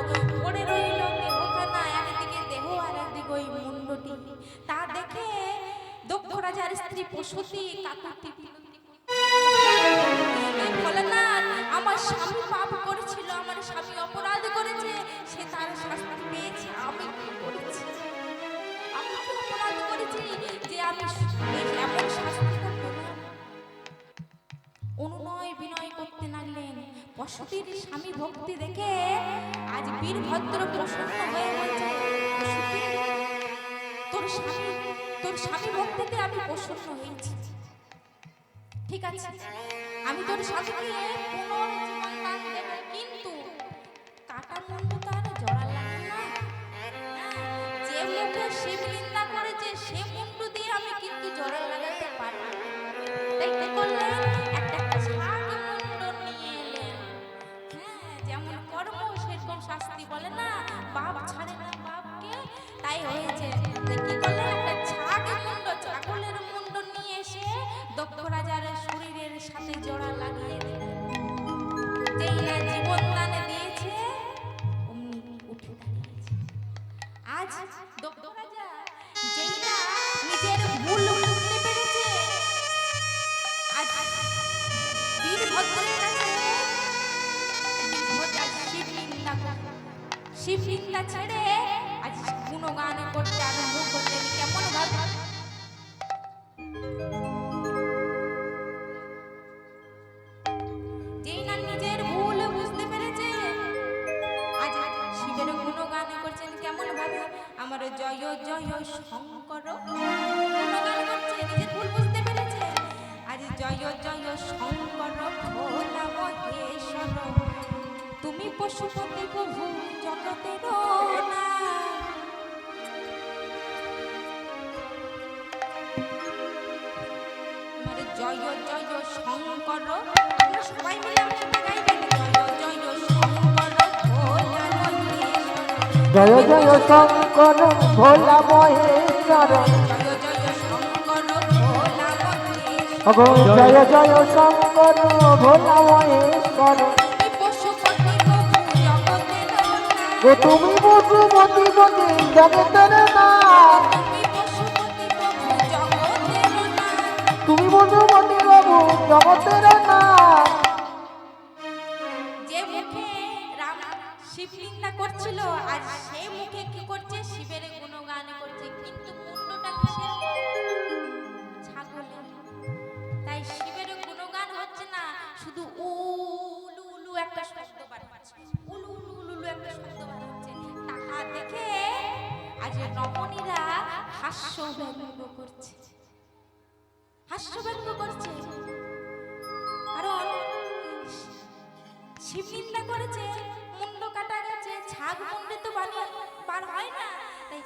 পড়ে রইল দেহখানা, একদিকে দেহ আর একদিকে ওই মুন্ডটি। তা দেখে দক্ষ রাজার স্ত্রী প্রসূতি কাকুতি বিনতি বলে, না আমার স্বামী পাপ করেছিল, আমার স্বামী অপরাধ করেছে, সে তার শাস্তি পেয়েছে। আমি কি করেছি? আমি কি অপরাধ করেছি যে আমি এই এমন শাস্তিটা পেলাম? অনুনয় বিনয় করতে লাগলেন। প্রসূতির স্বামী ভক্তি দেখে আজ বীরভদ্র প্রসন্ন হয়ে বলছে, প্রসূতি, তোর স্বামী ভক্তিতে আমি প্রসন্ন হয়েছি। ঠিক আছে, আমি তোর স্বামীকে পুনর্জীবন দান দেব, কিন্তু কাটা মুন্ডু তার জড়া লাগে না। যে মুখে শিব নিন্দা করেছে সে মুন্ডু দিয়ে আমি কিন্তু জড়া লাগাতে পারব না। তাই কি করলেন, একটা ছাগ মুন্ড নিয়ে এলেন। যেমন কর্ম সেরকম শাস্তি, বলে না বাপ ছাড়ে না বাপকে, তাই হয়েছে। তাই কি করলেন, একটা ছাগ মুন্ড, ছাগলের মুন্ড নিয়ে এসে দক্ষ রাজার শরীরের সাথে জোড়া লাগিয়ে দিলেন। যেই না জীবন দানে দিয়েছে, অমনি উঠে দাঁড়িয়েছে। আজ দক্ষ রাজা যেই না নিজের ভুল বুঝতে পেরেছে, আজ বীরভদ্রের কাছে শিব নিন্দা ছেড়ে আজ গুণগান করতে আরম্ভ করলেন। কেমন ভাবে, যেই না নিজের ভুল বুঝতে পেরেছে, আজ শিবের গুণগান করছেন। কেমন ভাবে, আমার জয় জয় শঙ্কর গুণগান করছে, নিজের ভুল বুঝতে পেরেছে। আজ জয় জয় শঙ্কর ভোলা মহেশ্বর, তুমি পশুপতি প্রভু জগতের নাথ। আমার জয় জয় শঙ্কর, আমরা সবাই মিলে একসাথে গাইবেন, জয় জয় শঙ্কর ভোলা মহেশ্বর, জয় জয় শঙ্কর ভোলা মহেশ্বর, জয় জয় শঙ্কর ভোলা মহেশ্বর, অগো জয় জয় শঙ্কর ভোলা মহেশ্বর, তুমি পশুপতি প্রভু জগতের নাথ। ও তুমি পশুপতি প্রভু জগতের নাথ, তুমি পশুপতি প্রভু জগতের নাথ। তুমি পশুপতি প্রভু জগতের নাথ। যে মুখে রাম শিব নিন্দা করছিল, আজ সে মুখে কি করছে, শিবের গুণগান করছে, কিন্তু মুন্ডটা কিসের, ছাগলের। তাই শিবের গুণগান হচ্ছে না, শুধু উলু উলু একটা শব্দ বার হচ্ছে, উলু উলু উলু একটা শব্দ বার হচ্ছে। তাহা দেখে আজ রমণীরা হাস্যব্যঙ্গ করছে, হাস্যব্যঙ্গ করছে। কারণ শিব নিন্দা করেছে, মুন্ড কাটা গেছে, ছাগ মুন্ডে তো বানি বার হয় না, তাই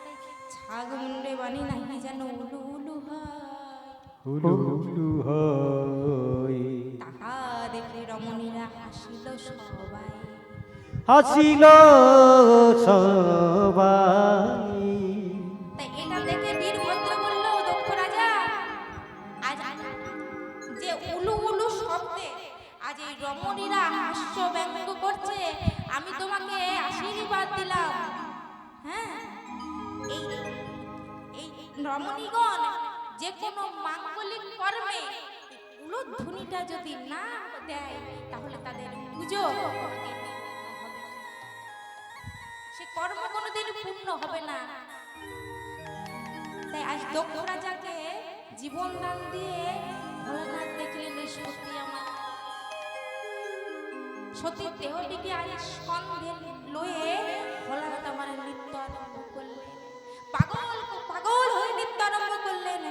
ছাগ মুন্ডে বানি নাই যেন উলু উলু হয়। উলু উলু হয়। তাহা দেখে রমণীরা হাসিল সবাই। হাসিল সবাই। তাই এটা দেখে বীরভদ্র বলল, দক্ষ রাজা, আজ যে উলু উলু শব্দে আজ এই রমণীরা হাস্য ব্যঙ্গ করছে, আমি তোমাকে আশীর্বাদ দিলাম। হ্যাঁ, এই এই রমণীগণ যে কোনো মাঙ্গলিক কর্মে উলুধ্বনিটা যদি না দেয়, তাহলে তাদের পুজো সে কর্ম কোনোদিন পূর্ণ হবে না। তাই আজ দক্ষ রাজাকে জীবন দান দিয়ে ভোলানাথ দেখলেন এই সতী আমার সতীর দেহটিকে আজ স্কন্ধে লয়ে ভোলানাথ আমার নৃত্য আরম্ভ করলেন। পাগল পাগল হয়ে নৃত্য আরম্ভ করলেন।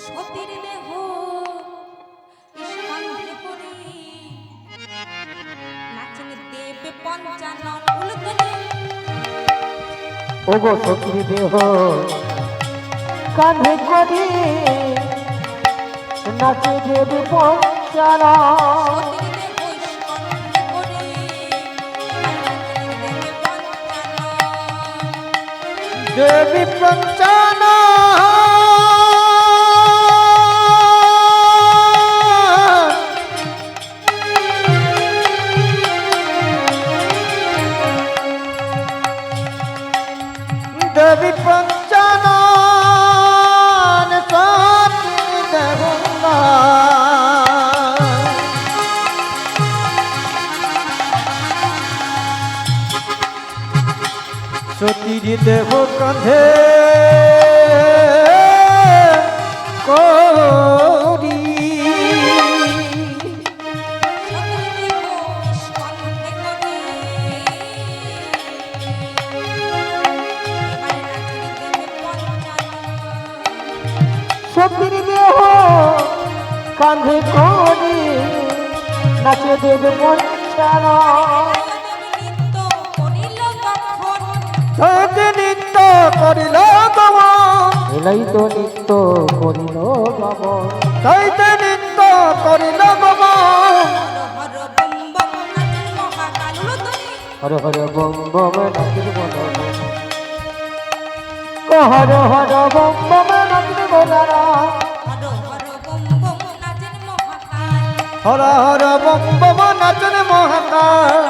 সতীর দেহ স্কন্ধে করি নাচেন দেবে পঞ্চানন উলুধ্বনি। ওগো সখী দেহ কাঁধে করি নাচে দেবী পঞ্চারা। দেবী পঞ্চানা দেবী পঞ্চানা সতীর দেহ কাঁধে করি সতীর দেহ কাঁধে করি নাচে দেবে পঞ্চারা। নৃত্য করিল গমন এলাই তো নৃত্য করিল গমন। তাইতে নৃত্য করিল গমন হর হর বম বম নাচির বল Har Har bomb bomb নাচির বলারা। Har Har bomb bomb নাচন মহাকাল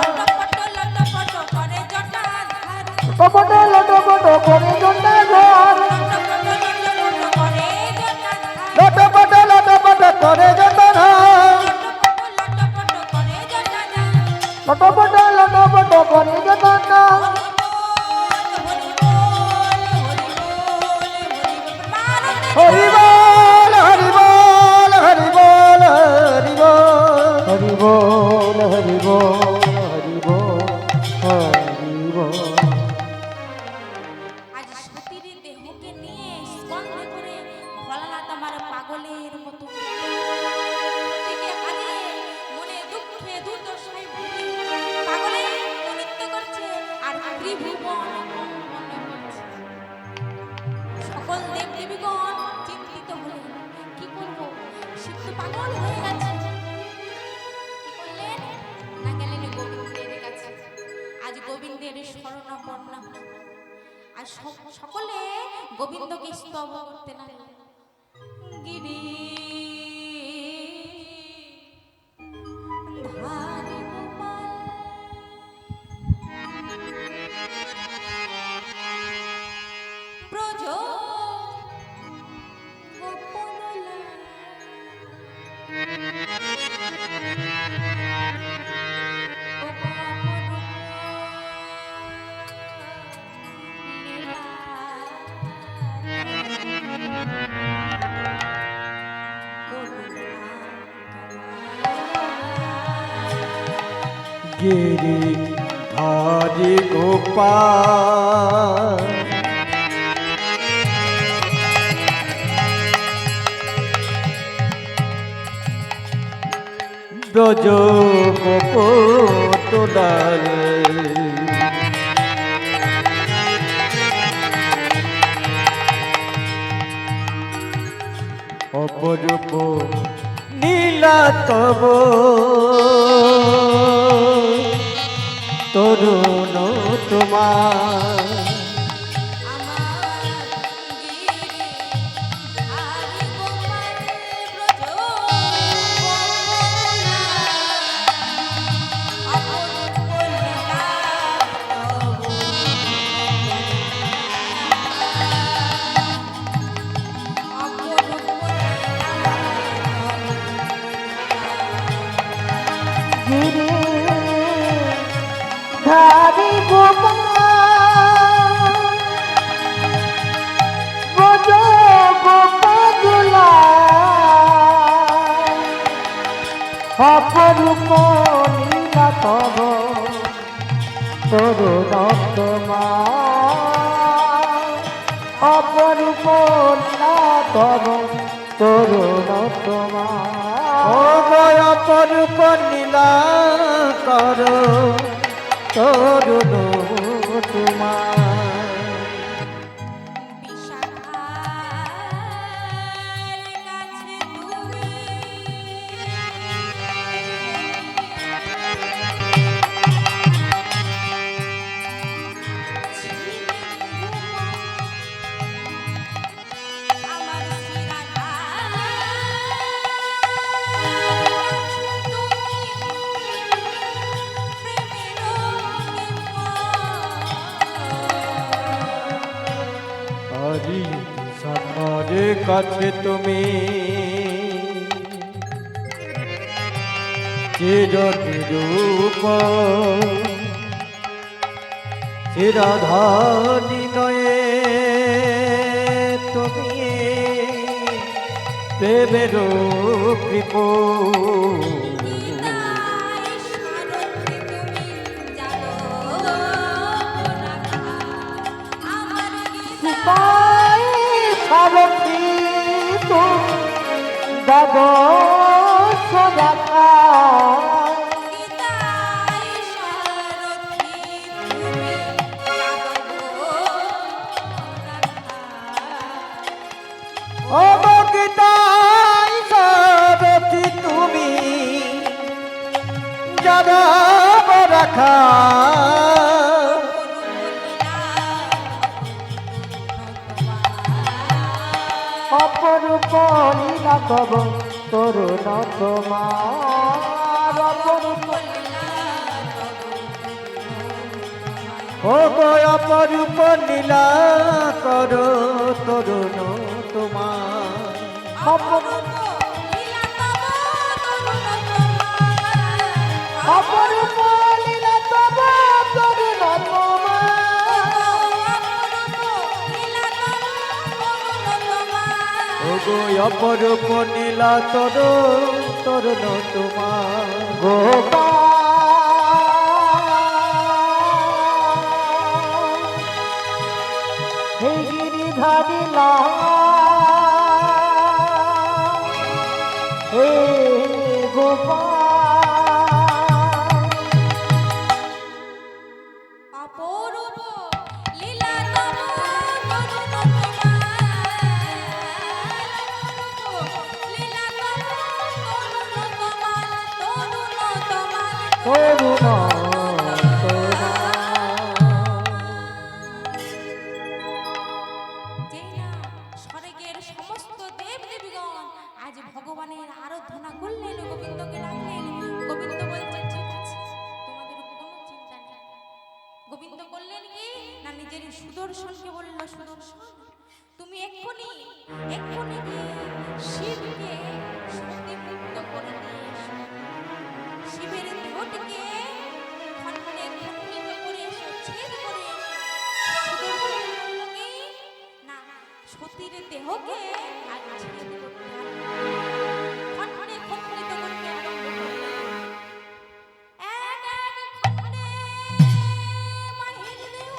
কপট লটপট করে জটাধার। লটপট লটপট করে জটাধার লটপট লটপট করে জটাধার। হরি বল হরি বল হরি বল হরি বল হরি বল হরি বল হরি বল হরি বল। আজ সতীর দেহকে নিয়ে স্কন্ধে করে ভোলানাথ আমার পাগলের মতো সতীকে হারিয়ে মনে দুঃখে দুর্দশায় ভুগে পাগলের মতো নৃত্য করছে আর ত্রিভুবন মনে হচ্ছে। সকল দেব দেবীগণ চিন্তিত হলেন, কি করবো, শিব তো পাগল হয়ে গেছে। কি করলেন না, গেলেন গোবিন্দের কাছে। আজ গোবিন্দের শরণাপন্ন হলেন আর সকলে গোবিন্দকে স্তব করতে লাগলেন। গিরি ধারি গোপাল ব্রজ গোপনলা গিরি ধারি গোপাল ব্রজ কপোতলাল অপরূপ নীলা তব তরুণ তোমার আমার গিরি হারি গোপাল ব্রজ গোপনা অপরূপ লীলা তব অপরূপ লীলা গিরি ধারি গোপাল ব্রজ গোপালা অপরূপ লীলা তব তরুণ তোমার অপরূপ লীলা তব তরুণ তোমার অপরূপ নীলা কর তরুণ তোমার বিশাখার কাছে তুমি আমার শ্রীরাধার কাছে তুমি হরি সাকার কাছে তুমি চির নিরূপ চিরাধানি নয়ে তুমি প্রেমের কৃপ গীতায় সারথি তুমি জানো রাধা আমার গীতা তাই সারথি তুমি দাদ সদাকা গীতায় সারথি তুমি জানো রাধা অবগীতাই সারথি তুমি যাদব রাখা অপরূপ লীলা তব তরুণ তোমার অপরূপ ও গো অপরূপ নীলা কর তরুণ তোমার অপরূপ অপরূপ লীলা তব তরুণ তোমার ও গো অপরূপ নীলা তরুণ তোমার গোপাল হে গিরিধারী হে গোপাল অপরূপ লীলা তব তরুণ তোমার অপরূপ লীলা তব তরুণ তোমার তরুণ যেই না স্বর্গের সমস্ত দেব দেবীগণ আজ ভগবানের আরাধনা করলেন গোবিন্দকে ডাকলেন গোবিন্দ বলছে ঠিক আছে তোমাদের কোনো চিন্তা নেই গোবিন্দ করলেন কি না নিজের সুদর্শনকে বলল সুদর্শন তুমি এক্ষুনি গিয়ে শিবকে সতীমুক্ত করে দিয়ে এসো শিবের দেহটিকে খণ্ডে খণ্ডিত করে এসো ছেদ করে এসো সুদর্শন বলল কি না সতীর দেহকে আজ ছেদ করতে হবে খণ্ডে খণ্ডিত করতে আরম্ভ করলেন এক এক খণ্ডে মাহির দেহ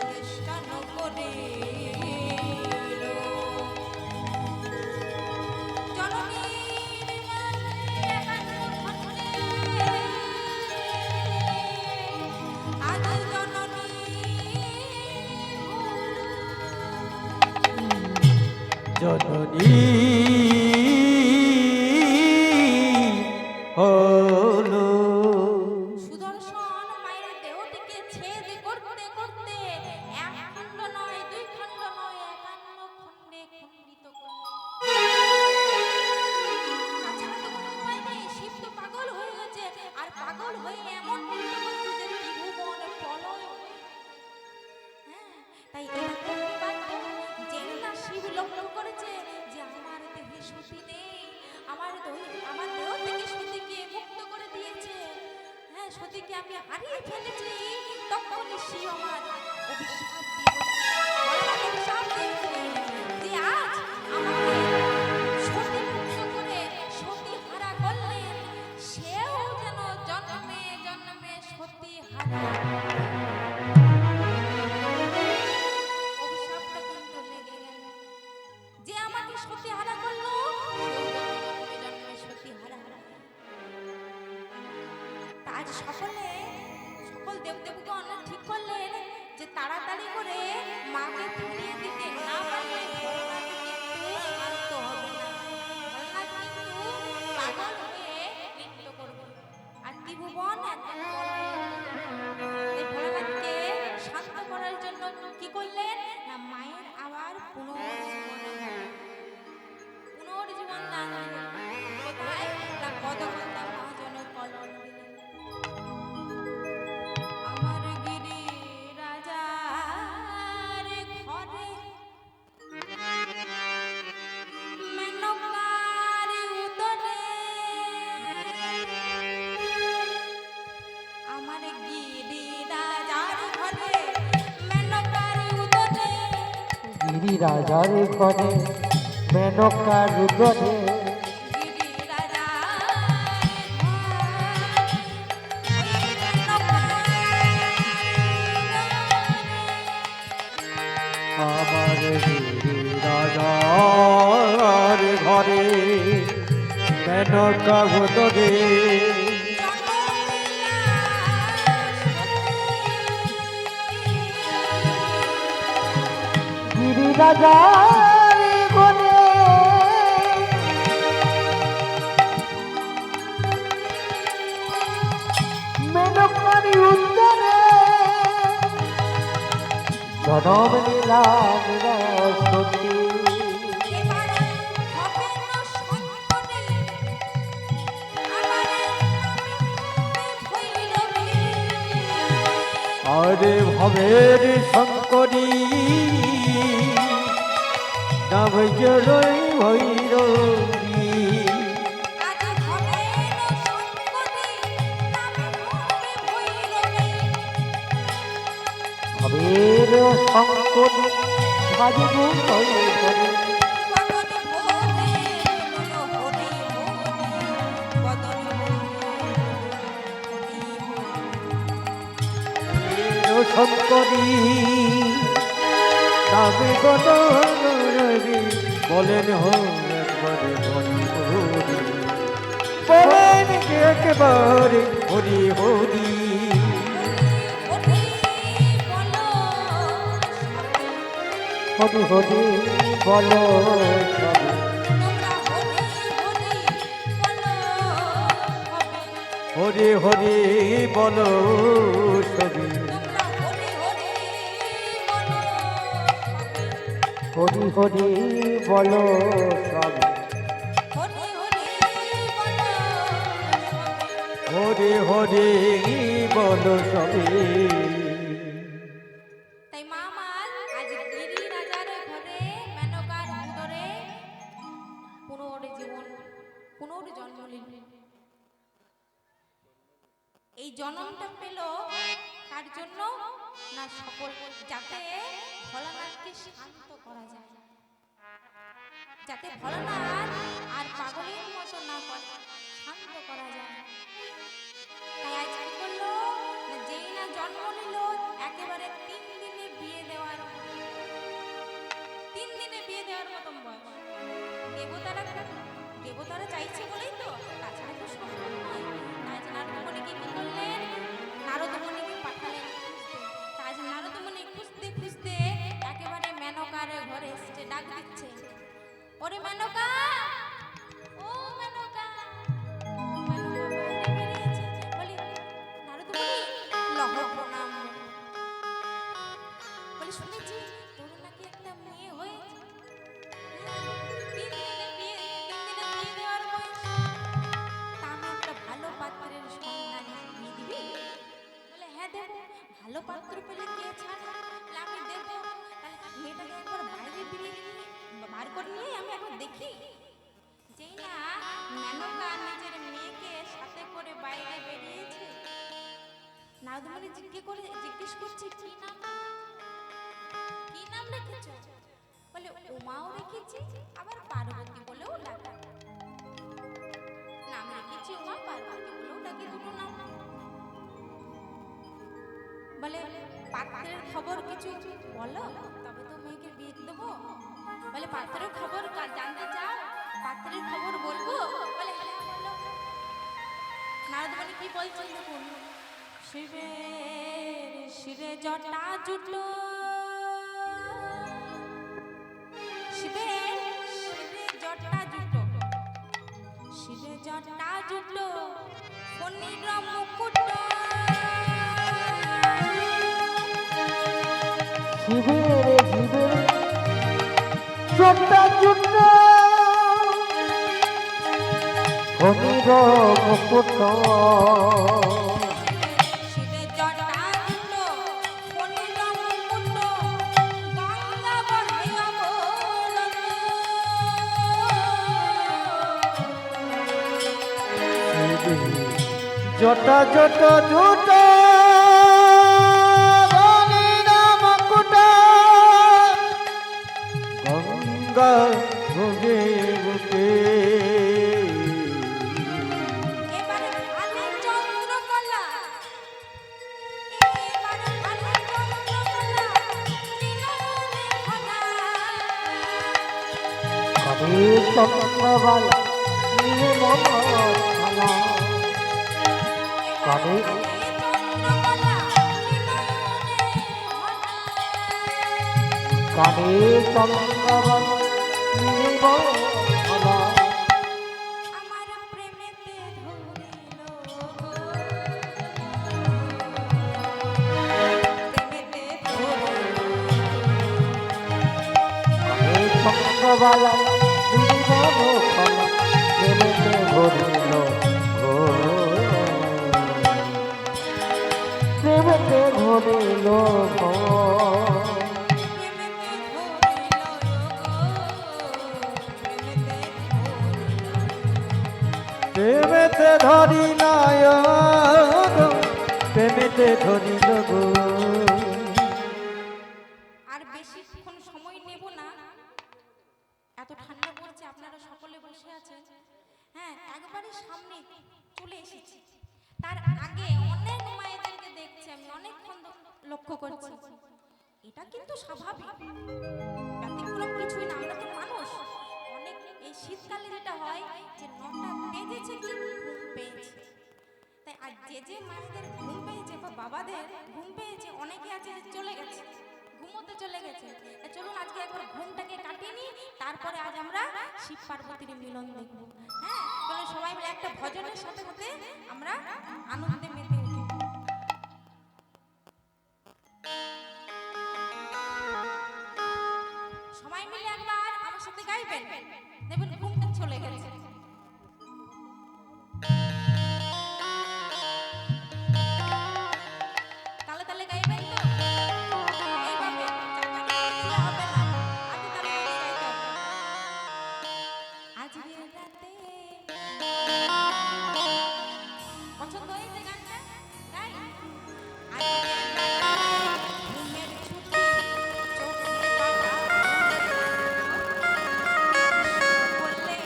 নিষ্কান করে জননী হলো। সুদর্শন মায়ের দেহটিকে ছেদ করতে করতে এক খণ্ড নয়, দুই খণ্ড নয়, 51 খণ্ডে খণ্ডিত করল। তাছাড়া তো কোনো উপায় নেই, শিব তো পাগল হয়ে গেছে, আর পাগল হয়ে এমন নৃত্য করছে যে ত্রিভুবন প্রলয়। হ্যাঁ, তাই এরকম বাধ্য যেই না শিব লক্ষ্য করেছে যে আমার দেহে সতী নেই, আমার দেহ থেকে সতীকে মুক্ত করে দিয়েছে, হ্যাঁ সতীকে আমি হারিয়ে ফেলেছি, তখন শিব আমার অভিশাপ দিয়ে অভিশাপ দিয়েছিলেন যে আজ আমাকে সতী মুক্ত করে সতী হারা করলেন, সেও যেন জন্মে জন্মে সতী হারা। অভিশাপটা কিন্তু লেগে গেল, যে আমাকে সতী হারা করলো সেও জন্মে জন্মে সতী হারা। আজ সকল দেবদেবগণ ঠিক করলেন যে তাড়াতাড়ি করে মাকে ফিরিয়ে দিতে না পারলে ভোলানাথ কিন্তু শান্ত হবে না, ভোলানাথ কিন্তু পাগল হয়ে নৃত্য করবে, আর ত্রিভুবন একদম ভোলানাথকে শান্ত করার জন্য কি করলেন না মায়ের আবার পুনর্জীবন দান দিলেন। কোথায় না পদকর্তা মহাজনের কল্পনা দিলেন। আমার গিরি রাজার ঘরে মেনকার উদরে, আমার গিরি রাজার ঘরে মেনকার উদরে, গিরিরাজার ঘরে মেনকার উদরে, গিরি রাজার আমার গিরিরাজার ঘরে মেনকা উদরে, গিরিরাজার ঘরে মেনকার উদরে, জনম নিলাম সতী, এবার হবে না সংকটে আমার ভৈরবী, আরে ভবের শঙ্করী নাম জড়ই ভৈরবী, আজ হবে না সংকটে নামে হবে ভৈরবী, ভবের সংকট বাজিব ভৈরবী, বদন ভোরে বলো হরি হরি, বদন ভোরে হরি হরি। শঙ্করী নামে গণ রবি বলেন হো একবারে হরি হরি, বলেন একবারে হরি হরি, হরি হরি বলো সবে, হরি হরি বলো সবি, হরি হরি বলো সবে, হরি হরি বলো সবি। তাই মা আমার আজ গিরি রাজার ঘরে মেনকার উদরে পুনর্জন্ম নিল। এই জন্মটা পেল তার জন্য না সকল যাতে ভোলানাথকে শান্ত করা যায়, যাতে ভোলানাথ আর পাগলের মতো না করে শান্ত করা যায়। তাই আজ কি করলো না যেই না জন্ম নিল একেবারে 3 দিনে বিয়ে দেওয়ার মতন বয়স। দেবতারা চাইছে বলেই তো, তাছাড়া তো সম্ভব নয়। তাই নারদমণিকে কি করলেন, নারদমণিকে পাঠালেন খুঁজতে। তাই নারদমণি খুঁজতে খুঁজতে একেবারে মেনকার ঘরে এসে ডাক দিচ্ছে মেনকা, ও মেনকা, মেনকা বাইরে বেরিয়েছে। বলি নারদ মুনি লহ প্রণাম। বলি শুনেছি তোর নাকি একটা মেয়ে হয়েছে। তিন দিনে বিয়ে দেওয়ার বয়স। তা আমি একটা ভালো পাত্রের সন্ধানে বিয়ে দিবি? বলে হ্যাঁ দেবো। ভালো পাত্র পেলে কে ছাড়ে? বলে আমি দেবো। তাহলে মেয়েটাকে একবার বাইরে বার করে নিয়ে আমি একবার দেখি। যেই না মেনকা নিজের মেয়েকে সাথে করে বাইরে বেরিয়েছে, নারদমণি জিজ্ঞেস করছে কি নাম, কি নাম রেখেছ? বলে উমাও রেখেছি, আবার পার্বতী বলেও ডাকা। নাম রেখেছি উমা, পার্বতী বলেও ডাকি, দুটো নাম। বলে পাত্রের খবর কিছু বলো, তবে তো মেয়েকে বিয়ে দেবো। বলে পাত্রের খবর জানতে চাও? পাত্রের খবর বলবো? বলে হ্যাঁ বলো। নারদমণি কি বলছেন দেখুন। শিবের শিরে জটা জুটলো, শিবের শিরে জটা জুটলো, শিরে জটা জুটলো, ফণির মুকুট, শিবের শিবের জটা জুটলো, ফণির মুকুট, শিরে জটা জুটলো, ফণির মুকুট, গঙ্গা বহে অবলম্ব। জটা জটা জুটা মুকুট, গঙ্গা বুঝে বুঝে। এবারে ভালে চন্দ্রকলা, এবারে ভালে চন্দ্রকলা, নীলমণি ঘনা। কবি চন্দ্রবালা নিয়ে মন খানা, কবি কবি চন্দ্রবালা নিয়ে মন খানা। আমার প্রেমেতে ধরিল গো, প্রেমেতে ধরিল। কবি চন্দ্রবালা নিয়ে মন খানা, প্রেমেতে ভরিল গো, প্রেমেতে ভরিল গো। প্রেমেতে ধরিল গো, প্রেমেতে ধরিল গো। আর বেশিক্ষণ সময় নেব না, এত ঠান্ডা পড়ছে, আপনারা সকলে বসে আছেন। হ্যাঁ, একবারে সামনে চলে এসেছি। তার আগে অনেক মায়েদেরকে দেখছি আমি, অনেকক্ষণ লক্ষ্য করছি। এটা কিন্তু স্বাভাবিক, ব্যতিক্রম কিছুই না। আমরা তো মানুষ। অনেক এই শীতকালে যেটা হয় যে 9টা বেজেছে কি ঘুম পেয়েছে। তাই আর যে মায়েদের ঘুম পেয়েছে বা বাবাদের ঘুম পেয়েছে, অনেকে আছে যে চলে গেছে, ঘুমোতে চলে গেছে। চলুন আজকে একবার ঘুমটাকে কাটিয়ে নিই, তারপরে আজ আমরা শিব পার্বতীর মিলন দেখব। হ্যাঁ, চলুন সবাই মিলে একটা ভজনের সাথে সাথে আমরা আনন্দে মেতে উঠি। সবাই মিলে একবার আমার সাথে গাইবেন, দেখবেন ঘুমটা চলে গেছে। তালে তালে গাইবেন তো? এইভাবে চারজনে মিলে হবে না, আগে তালে তালে গাইতে হবে। আজকে রাতে পছন্দ হয়েছে গানটা? গাই। আজকে রাতে ঘুমের ছুটি, চোখে বাঁধা বললে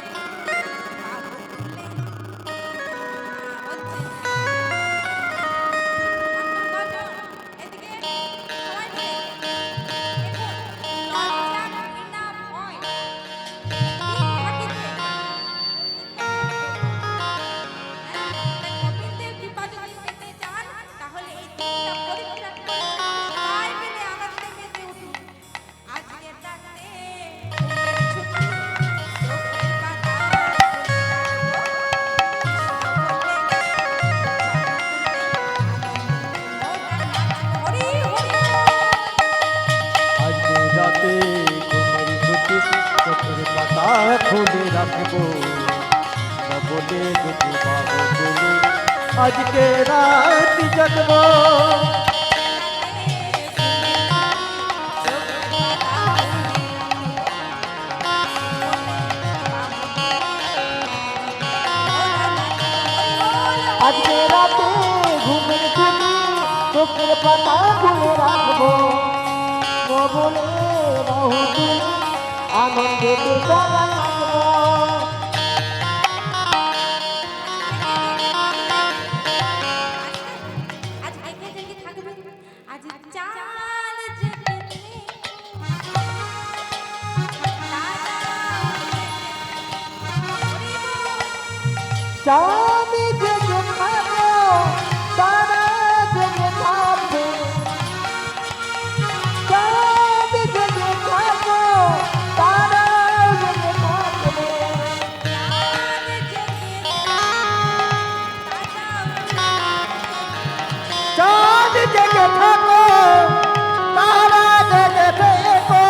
রাখবো বলে দুটি বাবু তুলে আজকে রাত জাগবো আজকে রাতে ঘুমের ছুটি চোখের পাতা খুলে রাখবো বলে বাহু তুলে আনন্দে সবাই থাকবো আজ একে জেগে থাকবে আজ চাল জেগেছে চাঁদ জেগে থাকবো তারা জেগে থাকবে চাঁদ জেগে থাকবো তারা জেগে থাকবে চাঁদ জেগে থাকো তারা জেগে থেকো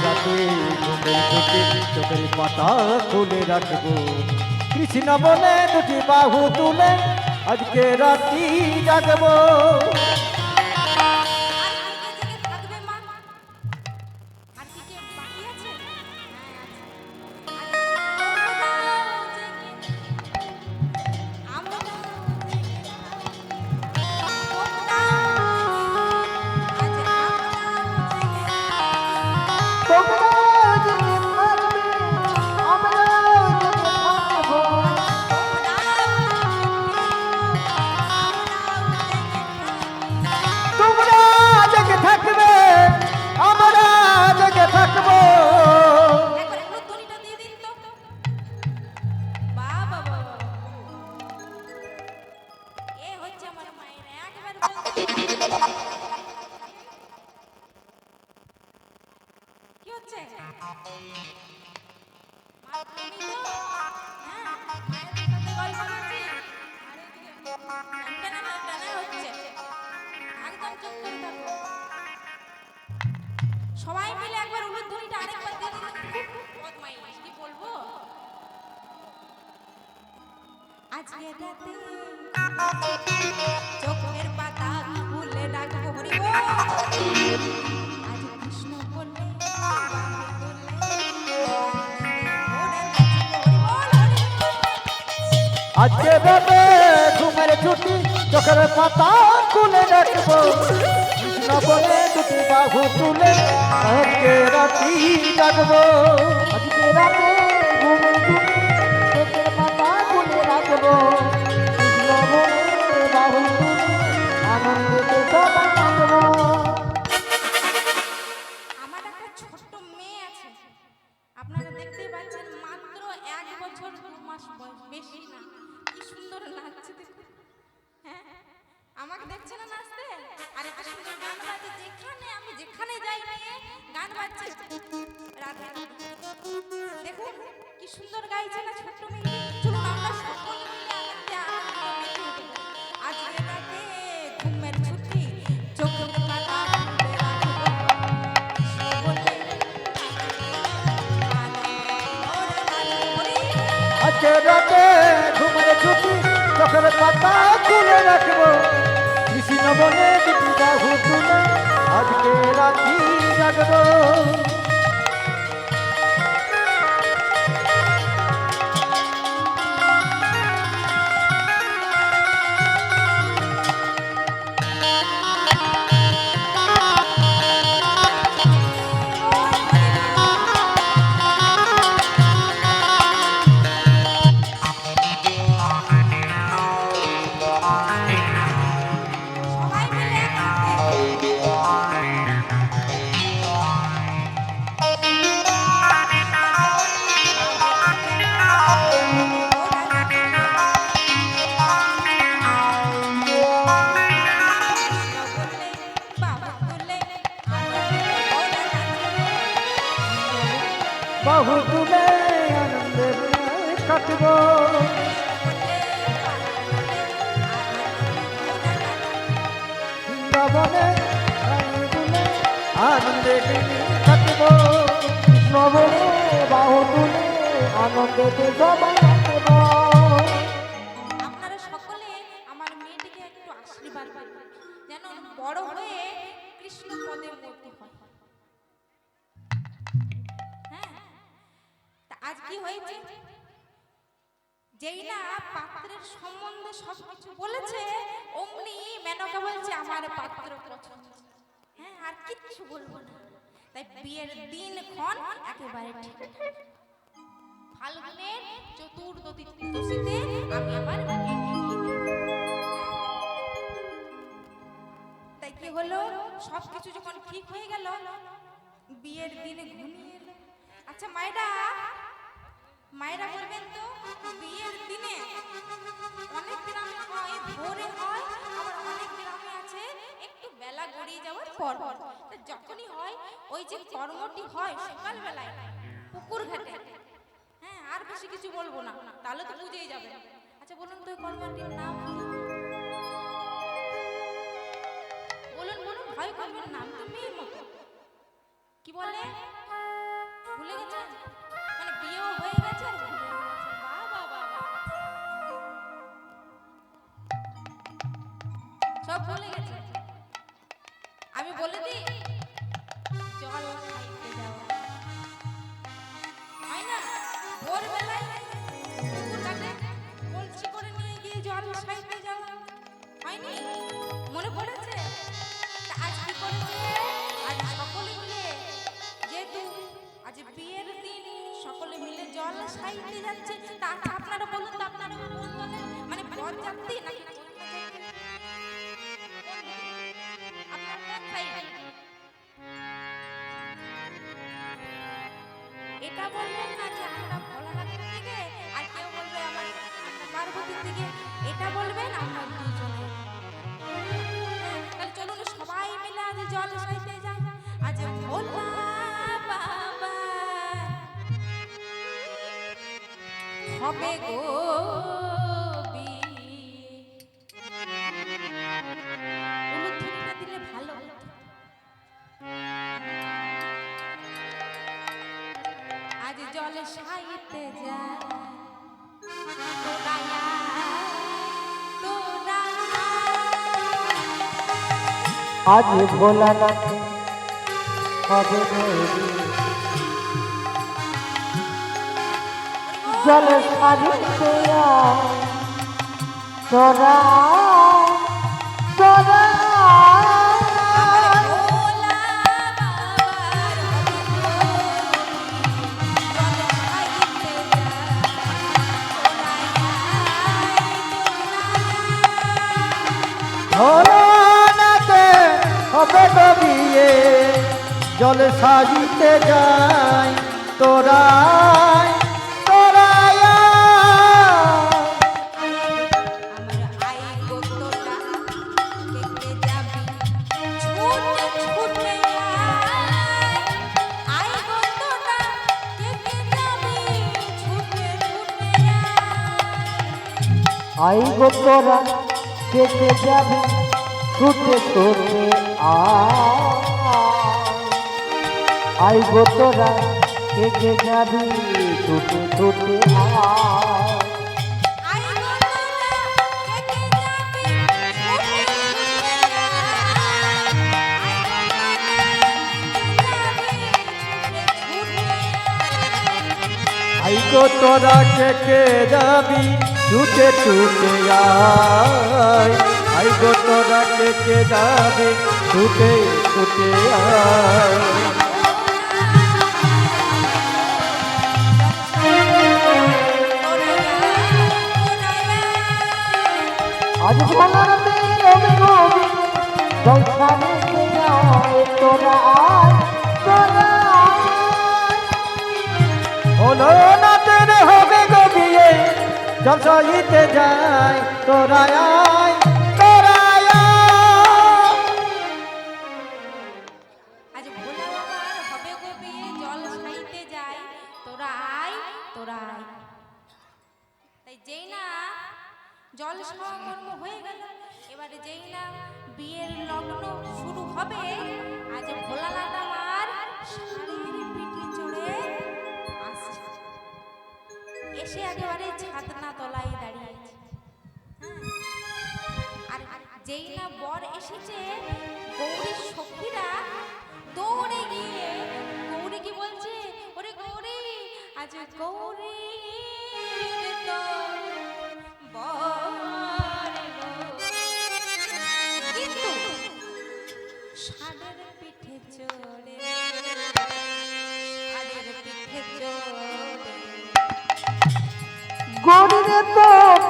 রাতে ঘুমের ছুটি চোখের পাতা খুলে রাখবো কৃষ্ণ বলে দুটি বাহু তুলে আজকে রাতি জাগবো তোমরা জেগে থাকবে আমরাও জেগে থাকবো তোমরা জেগে থাকবে আমরা জেগে থাকবো কি হচ্ছে মা তুমি তো হ্যাঁ মায়ের সাথে গল্প করছি আর এদিকে টানা হচ্ছে একদম চুপ করে থাকো সবাই মিলে একবার উলুধ্বনিটা আরেকবার দিয়ে দিন খুব বদমাইশ কি বলবো আজকে রাতে চোখের পাতা খুলে ডাকবো হরি বল আজ কৃষ্ণ বললে আজকে রাতে ঘুমের ছুটি চোখের পাতা খুলে রাখবো কৃষ্ণ বলে দুটি বাহু তুলে আজকে রাতি জাগবো আজকে রাতে ঘুমের ছুটি চোখের পাতা খুলে রাখবো কৃষ্ণ বলে বাহু তুলে আনন্দে সবাই থাকবো আমার একটা ছোট্ট মেয়ে আছে আপনারা দেখতেই পাচ্ছেন মাত্র 1 বছর 2 মাস বয়স বেশি না কি সুন্দর নাচছে দেখুন হ্যাঁ আমাকে দেখছে না নাচতে আর এত সুন্দর গান বাজে যেখানে যাই নিয়ে গান বাজছে রাধে দেখুন কি সুন্দর গাইছে না ছোট্ট মেয়ে চলুন আমরা সকলে মিলে আনন্দে মেতে উঠি আজকে রাতে ঘুমের ছুটি চোখের পাতা খুলে রাখবো আজকে রাতে ঘুমের ছুটি চোখের পাতা খুলে রাখবো কৃষ্ণ বলে দুটি বাহু তুলে আজকে রাতি জাগবো সবাই মিলে একসাথে বাহু তুলে আনন্দে কাটবো বনে রানী দুলে আনন্দে থাকব কৃষ্ণ বলে বাহু তুলে আনন্দেতে সবাই নাচব। আপনারা সকলে আমার মেয়েটিকে একটু আশীর্বাদ করবেন যেন বড় হয়ে কৃষ্ণ পদে মূর্তি হয়। হ্যাঁ, তা আজ কি হয়েছে, যেই না পাত্রের সম্বন্ধে সবকিছু বলেছে অমনি মেনকা বলছে আমার পাত্র পছন্দ। হ্যাঁ, আর কিচ্ছু বলবো না। তাই বিয়ের দিনক্ষণ একেবারে ঠিক ফাল্গুনের চতুর্দশীতে আমি আমার মেয়েকে নিয়ে নেব। তাই কি হলো, সবকিছু যখন ঠিক হয়ে গেল বিয়ের দিনে ঘনিয়ে এলো। আচ্ছা মায়েরা বলবেন তো, বিয়ের দিনে অনেক গ্রামে হয় ভোরে হয়, আবার অনেক গ্রামে আছে একটু বেলা গড়িয়ে যাওয়ার পর। তা যখনই হয় ওই যে কর্মটি হয় সকালবেলায় পুকুর ঘাটে। হ্যাঁ, আর বেশি কিছু বলবো না, তাহলে তো বুঝেই যাবে। আচ্ছা বলুন তো ওই কর্মটির নাম কি? বলুন বলুন, ভয় করবেন না, আমি তো মেয়ের মতো। কি বলে ভুলে গেছেন? মানে বিয়েও হয়ে গেছে আর ভুলে গেছেন। বাহ বাহ বাহ বাহ। সব ভুলে গেছে। আমি বলে দিই, জল খাইতে যাওয়া হয় না, ভোরবেলায় পুকুর ঘাটে কলসি করে নিয়ে গিয়ে জল খাইতে যাওয়া হয়নি? মনে পড়েছে? তা আজ কি করেছে, আজ সকলে মিলে, যেহেতু আজ বিয়ের দিন, সকলে মিলে জল খাইতে যাচ্ছে। তা আচ্ছা আপনারা বলুন তো, আপনারা কোন দলে, মানে বরযাত্রী নাকি কন্যা যাত্রী? আপনার কোন সাইড? এটা বলবেন না যে আমরা ভোলানাথের দিকে, আর কেউ বলবে আমরা পার্বতীর দিকে। এটা বলবেন আমরা দুজনে। তাহলে চলুন সবাই মিলে আজ জল খাইতে যাই। আজ ভোলা বাবা হবে গো উলুধ্বনিটা দিলে ভালো হতো। আজ জল খাইতে যায় তোরায়া তোরা। আজ ভোলানাথ হবে দেবী জল সারিতে আয় তোরা তোরা। ভোলা বাবার হবে গো বিয়ে, জল খাইতে যায় তোরাই তোরাই। ভোলানাথে হবে আই গো তোরা কেটে যাবি ছুটে ছুটে আই গো তোরা কেটে যাবি ছুটে ছুটে আই গো তোরা কে যাবি ছুটে ছুটে আয়। আই গো তোরা কে যাবি ছুটে ছুটে আয়। আজ ভোলানাথে হবে নবী জলখানে আয় তোরা আয় তোরা। ভোলানাথের হবে গো বিয়ে, জল খাইতে যায় তোরা আয় তোরা আয়। আজ ভোলা বাবার হবে গো বিয়ে, জল খাইতে যায় তোরা আয় তোরা আয়। তাই যেই না জল সমাগম হয়ে গেল, এবারে যেই না বিয়ের লগ্ন শুরু হবে, আজ ভোলানাথ আমার শাড়ির পিঠে চড়ে আসছে, এসে একেবারে ছাদনা তলায় দাঁড়িয়েছে। আর যেই না বর এসেছে, গৌরীর সখীরা দৌড়ে গিয়ে গৌরীকে বলছে, ওরে গৌরী, আজ গৌরী তো বর এলো। কিন্তু ষাঁড়ের পিঠে চড়ে, ষাঁড়ের পিঠে চড়ে গরিরে তোর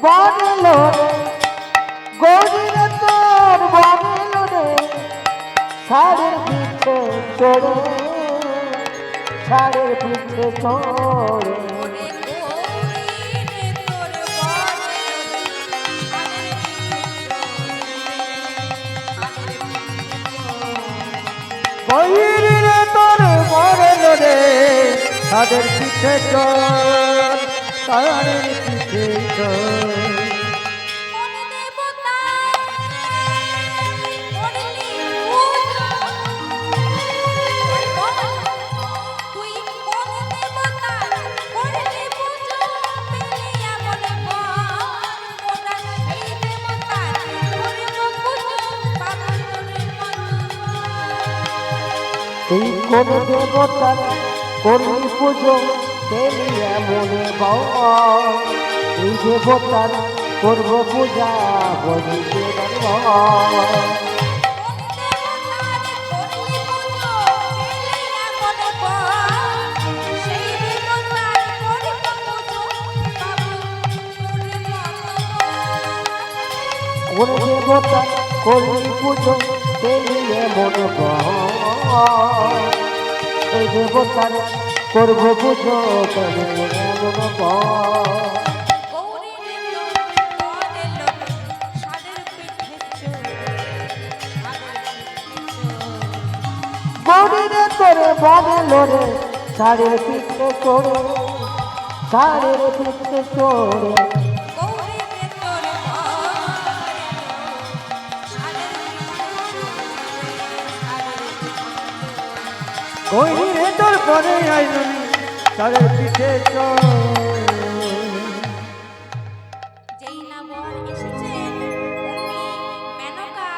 বানেলো রে, গরিরে তোর বানেলো রে, ষাঁড়ের পিঠে চড়ে, ষাঁড়ের পিঠে চড়ে। ওরে গৌরী রে তোর বর এলো, ষাঁড়ের পিঠে চড়ে, ষাঁড়ের পিঠে চড়ে। গহিরে তোর মরেলো রে, তাদের পিঠে চল, তাদের পিঠে চল। কোন দেবতা করলি পূজা? তুই কোন দেবতা করলি পূজা? পেলি এমন বর, ওটা সেই দেবতা করব পূজা, পাবো তোরে তুই কোন দেবতার করলি পুজো, তেলিয়া মনে বাবা, এই দেবতার করব পূজা, বলিতে বাবা। কোন দেবতা করলি পুজো, তেলিয়া মনে বাবা, এই দেবতার করব পুজো, তেলিয়া মনে বাবা। গরিরে তোর বানেলো রে, ষাঁড়ের পিঠে চড়ে, ষাঁড়ের পিঠে চড়ে। গহিরে তোর পরে আইলনি, তাদের পিঠে চল। যেই না বর এসেছেন, অমনি মেনকা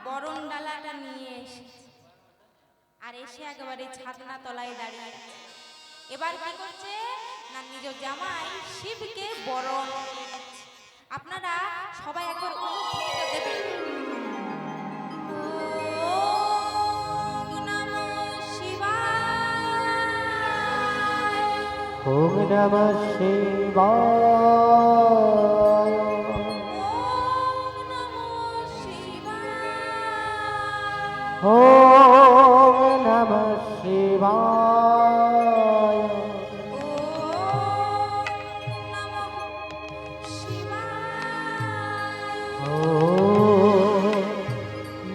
বরণ ডালাটা নিয়ে এসেছে, আর এসে একেবারে ছাদনা তলায় দাঁড়িয়ে আছে। এবার কি করছে না, নিজ জামাই শিবকে বরণ করে দিচ্ছে। আপনারা সবাই একবার অনুভূতিটা দেবেন। ওম নমঃ শিবায়, ওম নমঃ শিবায়, ওম নমঃ শিবায়, ওম নমঃ শিবায়, ওম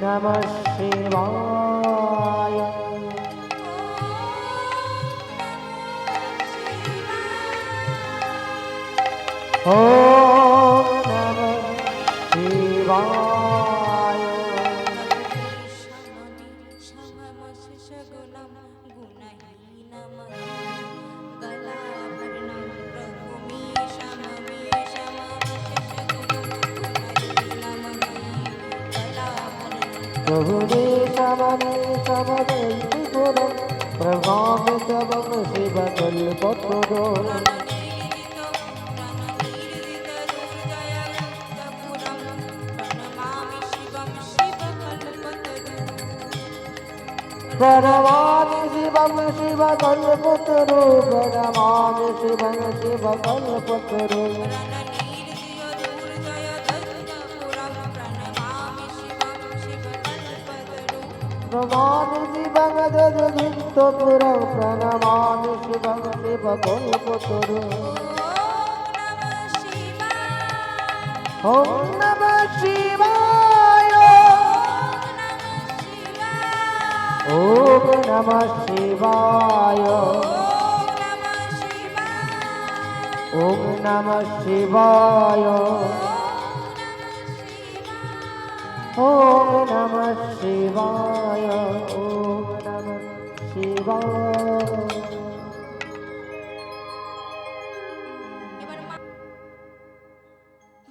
নমঃ শিবায়, ওম নমঃ শিবায়, গৌরী সমনে সমনে গুরুম, প্রভামি তবং শিব কল্পতরো। प्रणमामि शिवं शिवकल्पतरु, प्रणमामि शिवं शिवकल्पतरु। प्रणमामि शिवं दधुन्तपुरं, प्रणमामि शिवं शिवकल्पतरु। ॐ नमः शिवाय, ॐ नमः शिवाय, ॐ नमः शिवाय, ॐ ওম নমঃ শিবায় ওম নমঃ শিবায়। এবার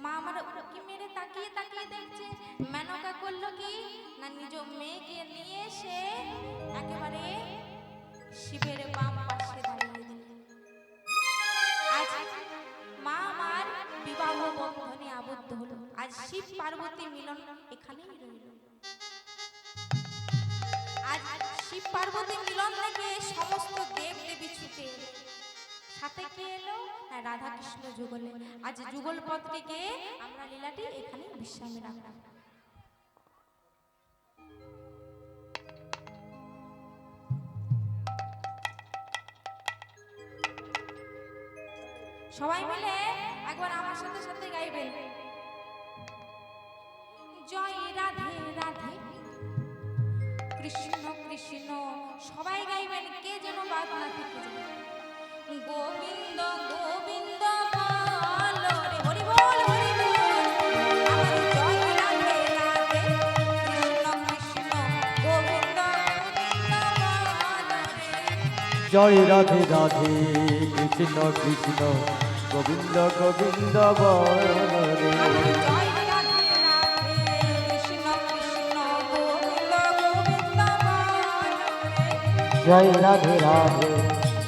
মা আমার উকি মেরে তাকিয়ে তাকিয়ে দেখছে মেনকা করলো কি না নিজ মেয়েকে নিয়ে এসে একেবারে শিবের বাম পাশে দাঁড়িয়ে দিল। আজ মা আমার বিবাহ বন্ধনে আবদ্ধ হলো। আজ শিব পার্বতী মিলন এখানেই রইল। আজ শিব পার্বতী মিলন থেকে সমস্ত দেব দেবী ছুটে এলো। সাথে কে এলো না রাধা কৃষ্ণ যুগলে। আজ যুগল পত্রিকে আমরা লীলাটি এখানে বিশ্রামে রাখলাম। সবাই মিলে একবার আমার সাথে সাথে গাইবেন জয় রাধে রাধে কৃষ্ণ কৃষ্ণ। সবাই গাইবেন, কে যেন বাদ না থেকে যায়। গোবিন্দ গোবিন্দ বল রে হরি বল হরি বল। আমার জয় রাধে রাধে কৃষ্ণ কৃষ্ণ গোবিন্দ গোবিন্দ বল রে। জয় রাধে রাধে কৃষ্ণ কৃষ্ণ গোবিন্দ গোবিন্দ বল রে। আমার জয় রাধে রাধে কৃষ্ণ কৃষ্ণ গোবিন্দ গোবিন্দ বল রে। জয় রাধে রাধে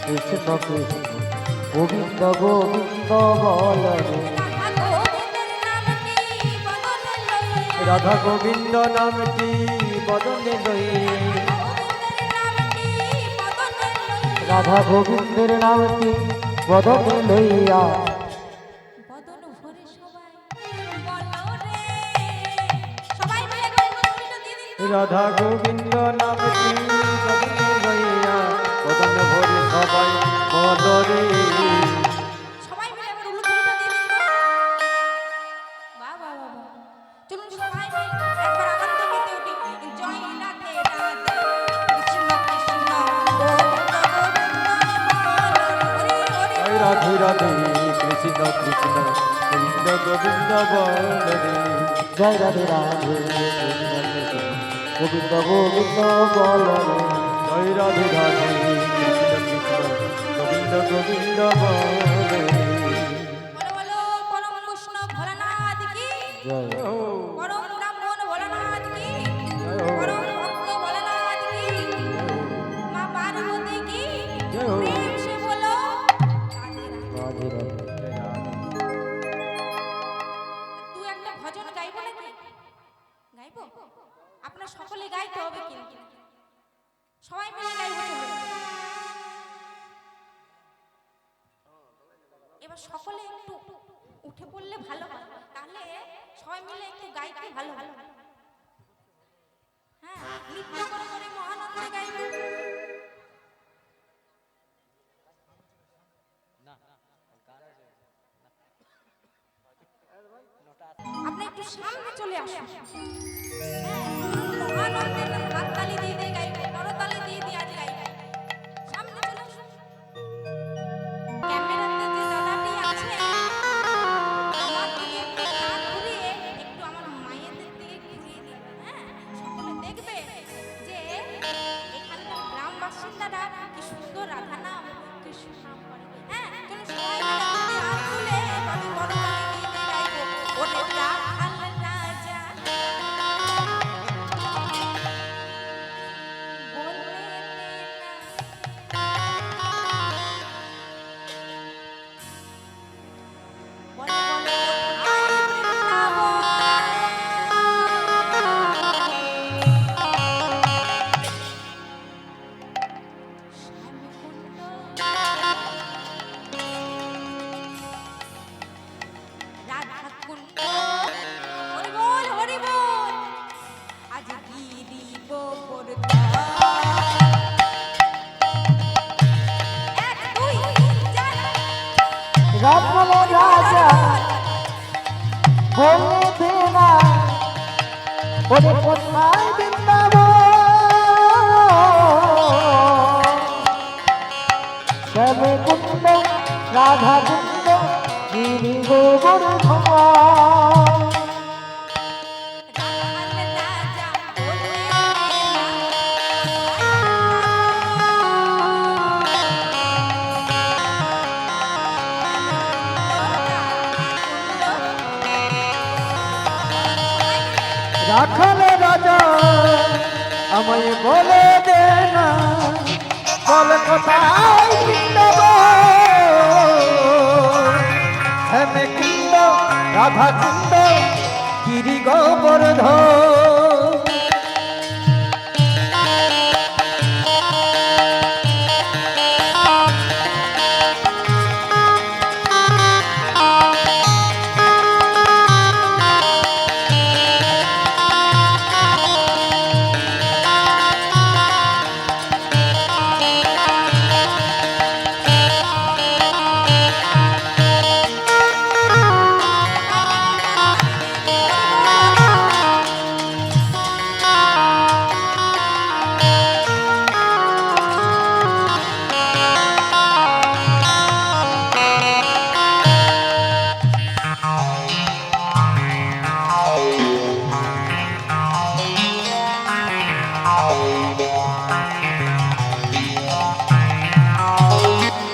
কৃষ্ণ কৃষ্ণ গোবিন্দ গোবিন্দ বল রে। রাধা গোবিন্দের নামটি বদলে লই। রাধা গোবিন্দের নামটি বদনে লইয়া বদন ভরে সবাই বলো রে। সবাই মিলে গল্পটা দিয়ে দিন। রাধা গোবিন্দ নামটি বদনে লইয়া বদন ভরে সবাই বদরে। সবাই মিলে একবার উলুধ্বনিটা দিয়ে দিন। বাহ বাহ বাহ বাহ। চলুন সবাই মিলে একবার আনন্দ মেতে উঠি। জয় রাধে রাধে কৃষ্ণ কৃষ্ণ গোবিন্দ গোবিন্দ হরি হরি জয় রাধে রাধে কৃষ্ণ কৃষ্ণ গোবিন্দ গোবিন্দ বল রে। জয় রাধে রাধে কৃষ্ণ কৃষ্ণ গোবিন্দ গোবিন্দ বল রে। জয় রাধে রাধে কৃষ্ণ কৃষ্ণ গোবিন্দ গোবিন্দ বল রে। বলো বলো পরম বৈষ্ণব ভোলানাথ কি জয় পরম ব্রাহ্মণ ভোলানাথ কি জয় হো। পরম ভক্ত ভোলানাথ কি মা পার্বতী কি জয় হো। প্রেম সে বলো রাধে রাধে। রাধে রাধে তুই একটা ভজন গাইবো নাকি? গাইবো? আপনার সকলে গাইতে হবে কিন্তু সবাই মিলে গাইবো। চলুন এবার সকলে একটু উঠে পড়লে ভালো হয়, তাহলে সবাই মিলে একটু গাইতে ভালো হয়। হ্যাঁ, নৃত্য করে করে মহানন্দে গাইবে। আপনি একটু সামনে চলে আসুন। হ্যাঁ, মহানন্দে হাততালি দিয়ে দিয়ে গাইবে, করতালি দিয়ে দিয়ে আজ গাইবে। সামনে চলে আসুন। ক্যামেরাতে যে দাদাটি আছে আমার দিকে একটু না ঘুরিয়ে একটু আমার মায়েদের দিকে ঘুরিয়ে দিন। হ্যাঁ, সকলে দেখবে যে এখানকার গ্রাম বাসিন্দারা কি সুন্দর রাধা নাম কৃষ্ণ নাম করে। হ্যাঁ, চলুন সবাই মিলে হাতে হাত তুলে আমি করতালি দিয়ে দিয়ে গাইবো। ওরে রাখাল রাজা বলতে না বলো বলো কোথায় বৃন্দাবন। শ্যামকুণ্ড রাধাকুণ্ড হরি বল হরি বল। আজ গিরি গোবর্ধন। এক দুই তিন চার রাম রাজা বলতে না ওরে কোথায় বৃন্দাবন। শ্যামে কুণ্ড রাধা কুণ্ড গিরি গোবর্ধন। রাখাল রাখালে রাজা আমায় বলে দে না বল কোথায় কিন্ডব হেমে কিন্ড রাধা কিন্ড গিরি গোবর্ধন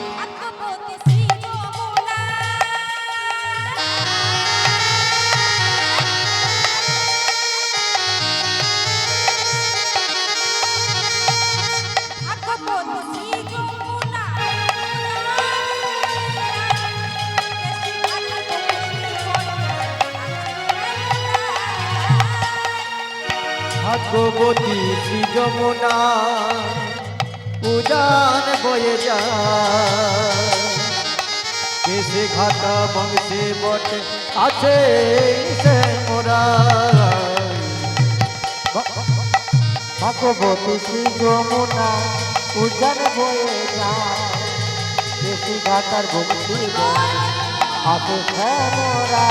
ভাগ্যবতী শ্রী যমুনা ভাগ্যবতী শ্রী যমুনা ভাগ্যবতী শ্রী যমুনা উজান বয়ে যায় কেসে ঘাটা বংশে বটে আছে সে মোরা ভগবতী শ্রী যমুনা উজান বয়ে যায় দেশি ঘাটার ভক্তি আছে শ্যামরা